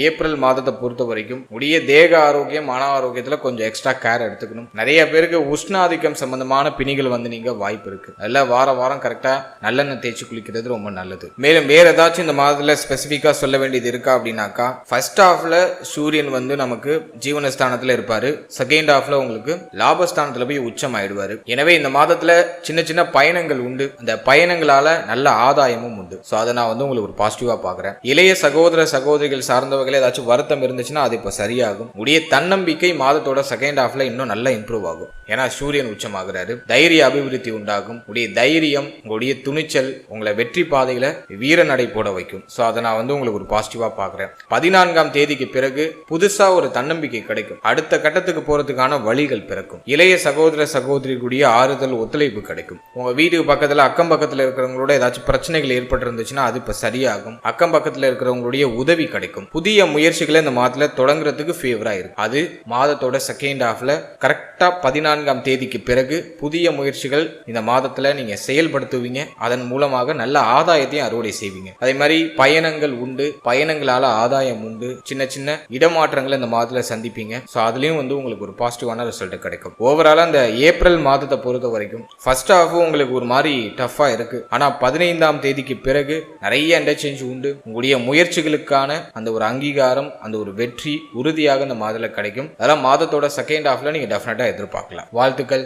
ஏப்ரல் மாதத்தை பொறுத்த வரைக்கும் உடைய தேக ஆரோக்கியம், மன ஆரோக்கியத்துல கொஞ்சம் எக்ஸ்ட்ரா கேர் எடுத்துக்கணும். நிறைய பேருக்கு உஷ்ணாதிக்கம் சம்பந்தமான பிணிகள் வந்து நீங்க வாய்ப்பு இருக்கு. அதெல்லாம் வாரம் கரெக்டா நல்லெண்ணெய் தேய்ச்சி குளிக்கிறது ரொம்ப நல்லது. மேலும் வேற ஏதாச்சும் இந்த மாதத்துல ஸ்பெசிபிக்கா சொல்ல வேண்டியது இருக்கா அப்படின்னாக்கா, ஃபர்ஸ்ட் ஹாஃப்ல சூரியன் வந்து நமக்கு ஜீவனஸ்தானத்துல இருப்பாரு, செகண்ட் ஹாஃப்ல உங்களுக்கு லாபஸ்தானத்துல போய் உச்சம் ஆயிடுவாரு. எனவே இந்த மாதத்துல சின்ன சின்ன பயணங்கள் உண்டு, அந்த பயணங்களால நல்ல ஆதாயமும் உண்டு. ஸோ அதை நான் வந்து உங்களுக்கு ஒரு பாசிட்டிவா பாக்குறேன். இளைய சகோதரிகள் சார்ந்தவர்களே ஏதாச்சும் வருத்தம் இருந்துச்சுன்னா அது இப்ப சரியாகும். உடைய தன்னம்பிக்கை மாதத்தோட செகண்ட் ஹாஃப்ல இன்னும் நல்லா இம்ப்ரூவ் ஆகும். ஏன்னா சூரியன் உச்சமாகிறாரு, தைரிய அபிவிருத்தி உண்டாகும். உடைய தைரியம், உங்களுடைய துணிச்சல் உங்களை வெற்றி பாதையில வீர நடை போட வைக்கும். ஸோ அதை நான் வந்து உங்களுக்கு ஒரு பாசிட்டிவா பாக்குறேன். 14ஆம் தேதிக்கு பிறகு புதுசா ஒரு தன்னம்பிக்கை கிடைக்கும். அடுத்த கட்டத்துக்கு போறதுக்கான வழிகள் பிறக்கும். இளைய சகோதரிகளுடைய ஆறுதல், ஒத்துழைப்பு கிடைக்கும். உங்க வீட்டுக்கு பக்கத்துல அக்கம் பக்கத்துல இருக்கிறவங்களோட ஏதாச்சும் பிரச்சனைகள் ஏற்பட்டு இருந்துச்சுன்னா அது இப்ப சரியாகும். அக்கம் பக்கத்துல இருக்கிறவங்களுடைய உதவி கிடைக்கும். புதிய முயற்சிகளை இந்த மாதத்துல தொடங்குறதுக்கு ஃபேவரா இருக்கு. அது மாதத்தோட செகண்ட் ஹாஃப்ல கரெக்டா 14ஆம் தேதிக்கு பிறகு புதிய முயற்சிகள் இந்த மாதத்துல நீங்க செயல்படுத்துவீங்க. அதன் மூலமாக நல்ல ஆதாயத்தையும் அறுவடை செய்வீங்க. அதே மாதிரி பயணங்கள் உண்டு, பயணங்களால ஆதாயம் உண்டு. சின்ன சின்ன இடமாற்றங்களை இந்த மாதத்துல சந்திப்பீங்க. ஸோ அதுலயும் வந்து உங்களுக்கு ஒரு பாசிட்டிவான ரிசல்ட் கிடைக்கும். ஓவராலா இந்த ஏப்ரல் மாதத்தை பொறுத்த வரைக்கும் ஃபர்ஸ்ட் ஹாஃப் உங்களுக்கு ஒரு மாதிரி டஃபா இருக்கு. ஆனா 15ஆம் தேதிக்கு பிறகு நிறைய இன்டர்சேஞ்ச் உண்டு. உங்களுடைய முயற்சிகளுக்கான அந்த ஒரு அங்கீகாரம், அந்த ஒரு வெற்றி உறுதியாக இந்த மாதத்துல கிடைக்கும். அதெல்லாம் மாதத்தோட செகண்ட் ஹாஃப்ல நீங்க டெஃபினட்டா எதிர்பார்க்கலாம். வாழ்த்துக்கள்.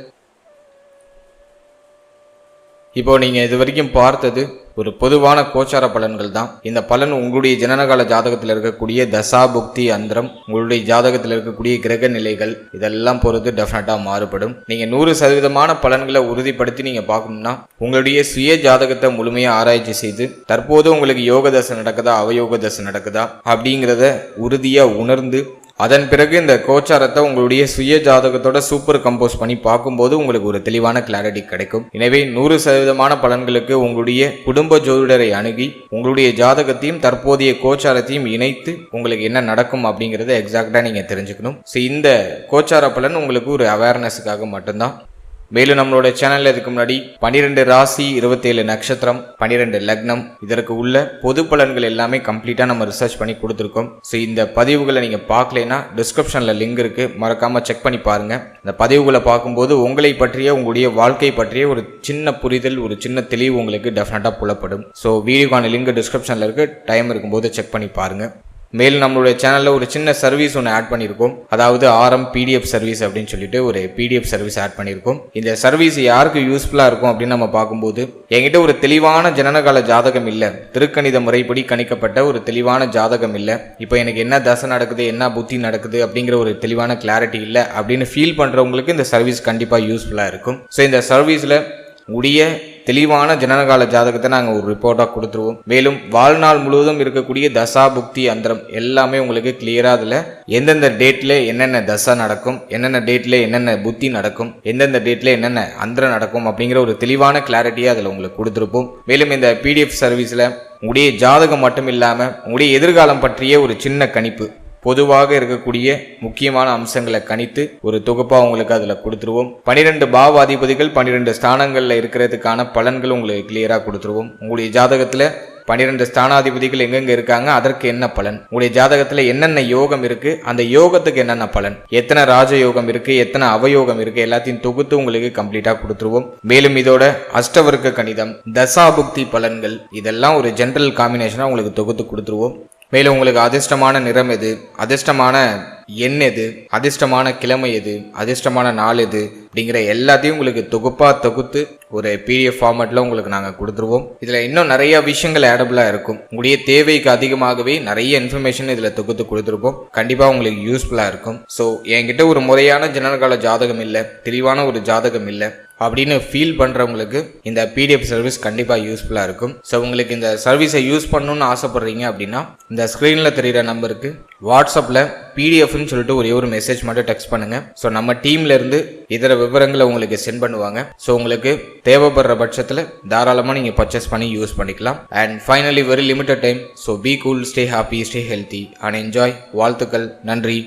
இப்போ நீங்க இது வரைக்கும் பார்த்தது ஒரு பொதுவான கோச்சார பலன்கள் தான். இந்த பலன் உங்களுடைய ஜனனகால ஜாதகத்தில் இருக்கக்கூடிய தசா புக்தி அந்தரம், உங்களுடைய ஜாதகத்தில் இருக்கக்கூடிய கிரக நிலைகள், இதெல்லாம் பொறுத்து டெஃபினட்டா மாறுபடும். நீங்க 100% பலன்களை உறுதிப்படுத்தி நீங்க பார்க்கணும்னா உங்களுடைய சுய ஜாதகத்தை முழுமையா ஆராய்ச்சி செய்து தற்போது உங்களுக்கு யோக தசை நடக்குதா அவயோக தசை நடக்குதா அப்படிங்கிறத உறுதியா உணர்ந்து அதன் பிறகு இந்த கோச்சாரத்தை உங்களுடைய சுய ஜாதகத்தோட சூப்பர் கம்போஸ் பண்ணி பார்க்கும்போது உங்களுக்கு ஒரு தெளிவான கிளாரிட்டி கிடைக்கும். எனவே 100% பலன்களுக்கு உங்களுடைய குடும்ப ஜோதிடரை அணுகி உங்களுடைய ஜாதகத்தையும் தற்போதைய கோச்சாரத்தையும் இணைத்து உங்களுக்கு என்ன நடக்கும் அப்படிங்கறத எக்ஸாக்டா நீங்க தெரிஞ்சுக்கணும். இந்த கோச்சார பலன் உங்களுக்கு ஒரு அவேர்னஸுக்காக மட்டும்தான். மேலும் நம்மளோட சேனல்ல இதுக்கு முன்னாடி 12 ராசி 27 நட்சத்திரம் 12 லக்னம் இதற்கு உள்ள பொது பலன்கள் எல்லாமே கம்ப்ளீட்டா நம்ம ரிசர்ச் பண்ணி கொடுத்துருக்கோம். ஸோ இந்த பதிவுகளை நீங்க பார்க்கலைன்னா டிஸ்கிரிப்ஷன்ல லிங்க் இருக்கு, மறக்காம செக் பண்ணி பாருங்க. இந்த பதிவுகளை பார்க்கும்போது உங்களை பற்றிய உங்களுடைய வாழ்க்கை பற்றிய ஒரு சின்ன புரிதல், ஒரு சின்ன தெளிவு உங்களுக்கு டெஃபினட்டா புலப்படும். ஸோ வீடியோக்கான லிங்க் டிஸ்கிரிப்ஷன்ல இருக்கு, டைம் இருக்கும்போது செக் பண்ணி பாருங்க. மேலும் நம்மளுடைய சேனலில் ஒரு சின்ன சர்வீஸ் ஒன்று ஆட் பண்ணியிருக்கோம். அதாவது ஆர்எம் பிடிஎஃப் சர்வீஸ் அப்படின்னு சொல்லிட்டு ஒரு பிடிஎஃப் சர்வீஸ் ஆட் பண்ணியிருக்கோம். இந்த சர்வீஸ் யாருக்கு யூஸ்ஃபுல்லாக இருக்கும் அப்படின்னு நம்ம பார்க்கும்போது, என்கிட்ட ஒரு தெளிவான ஜனனகால ஜாதகம் இல்லை, திருக்கணித முறைப்படி கணிக்கப்பட்ட ஒரு தெளிவான ஜாதகம் இல்லை, இப்போ எனக்கு என்ன தசை நடக்குது, என்ன புத்தி நடக்குது அப்படிங்கிற ஒரு தெளிவான கிளாரிட்டி இல்லை அப்படின்னு ஃபீல் பண்ணுறவங்களுக்கு இந்த சர்வீஸ் கண்டிப்பாக யூஸ்ஃபுல்லாக இருக்கும். ஸோ இந்த சர்வீஸில் உடைய தெளிவான ஜனனகால ஜாதகத்தை நாங்கள் ஒரு ரிப்போர்ட்டாக கொடுத்துருவோம். மேலும் வாழ்நாள் முழுவதும் இருக்கக்கூடிய தசா புக்தி அந்தரம் எல்லாமே உங்களுக்கு கிளியராக அதில் எந்தெந்த டேட்டில் என்னென்ன தசா நடக்கும், என்னென்ன டேட்டில் என்னென்ன புத்தி நடக்கும், எந்தெந்த டேட்டில் என்னென்ன அந்தரம் நடக்கும் அப்படிங்கிற ஒரு தெளிவான கிளாரிட்டியாக அதில் உங்களுக்கு கொடுத்துருப்போம். மேலும் இந்த பிடிஎஃப் சர்வீஸில் உங்களுடைய ஜாதகம் மட்டும் இல்லாமல் உங்களுடைய எதிர்காலம் பற்றிய ஒரு சின்ன கணிப்பு, பொதுவாக இருக்கக்கூடிய முக்கியமான அம்சங்களை கணித்து ஒரு தொகுப்பா உங்களுக்கு அதுல கொடுத்துருவோம். 12 பாவாதிபதிகள் 12 ஸ்தானங்கள்ல இருக்கிறதுக்கான பலன்கள் உங்களுக்கு கிளியரா கொடுத்துருவோம். உங்களுடைய ஜாதகத்துல 12 ஸ்தானாதிபதிகள் எங்கெங்க இருக்காங்க, அதற்கு என்ன பலன், உங்களுடைய ஜாதகத்துல என்னென்ன யோகம் இருக்கு, அந்த யோகத்துக்கு என்னென்ன பலன், எத்தனை ராஜயோகம் இருக்கு, எத்தனை அவயோகம் இருக்கு, எல்லாத்தையும் தொகுத்து உங்களுக்கு கம்ப்ளீட்டா கொடுத்துருவோம். மேலும் இதோட அஷ்டவர்க்க கணிதம், தசாபுக்தி பலன்கள் இதெல்லாம் ஒரு ஜென்ரல் காம்பினேஷனா உங்களுக்கு தொகுத்து கொடுத்துருவோம். மேலும் உங்களுக்கு அதிர்ஷ்டமான நிறம் எது, அதிர்ஷ்டமான எண் எது, அதிர்ஷ்டமான கிழமை எது, அதிர்ஷ்டமான நாள் எது அப்படிங்கிற எல்லாத்தையும் உங்களுக்கு தொகுத்து ஒரு பிடிஎஃப் ஃபார்மேட்ல உங்களுக்கு நாங்கள் கொடுத்துருவோம். இதில் இன்னும் நிறைய விஷயங்கள் ஆடபிளாக இருக்கும். உங்களுடைய தேவைக்கு அதிகமாகவே நிறைய இன்ஃபர்மேஷன் இதில் தொகுத்து கொடுத்துருப்போம். கண்டிப்பாக உங்களுக்கு யூஸ்ஃபுல்லாக இருக்கும். ஸோ என்கிட்ட ஒரு முறையான ஜனனகால ஜாதகம் இல்லை, தெளிவான ஒரு ஜாதகம் இல்லை அப்படின்னு ஃபீல் பண்ணுறவங்களுக்கு இந்த பிடிஎஃப் சர்வீஸ் கண்டிப்பாக யூஸ்ஃபுல்லாக இருக்கும். ஸோ உங்களுக்கு இந்த சர்வீஸை யூஸ் பண்ணணும்னு ஆசைப்படுறீங்க அப்படின்னா இந்த ஸ்க்ரீனில் தெரிகிற நம்பருக்கு வாட்ஸ்அப்பில் பிடிஎஃப்னு சொல்லிட்டு ஒரே ஒரு மெசேஜ் மட்டும் டெக்ஸ்ட் பண்ணுங்கள். ஸோ நம்ம டீம்லேருந்து இதர விவரங்களை உங்களுக்கு சென்ட் பண்ணுவாங்க. ஸோ உங்களுக்கு தேவைப்படுற பட்சத்தில் தாராளமாக நீங்கள் பர்ச்சேஸ் பண்ணி யூஸ் பண்ணிக்கலாம். And finally very limited time. So be cool, stay happy, stay healthy and enjoy. வாழ்த்துக்கள். நன்றி.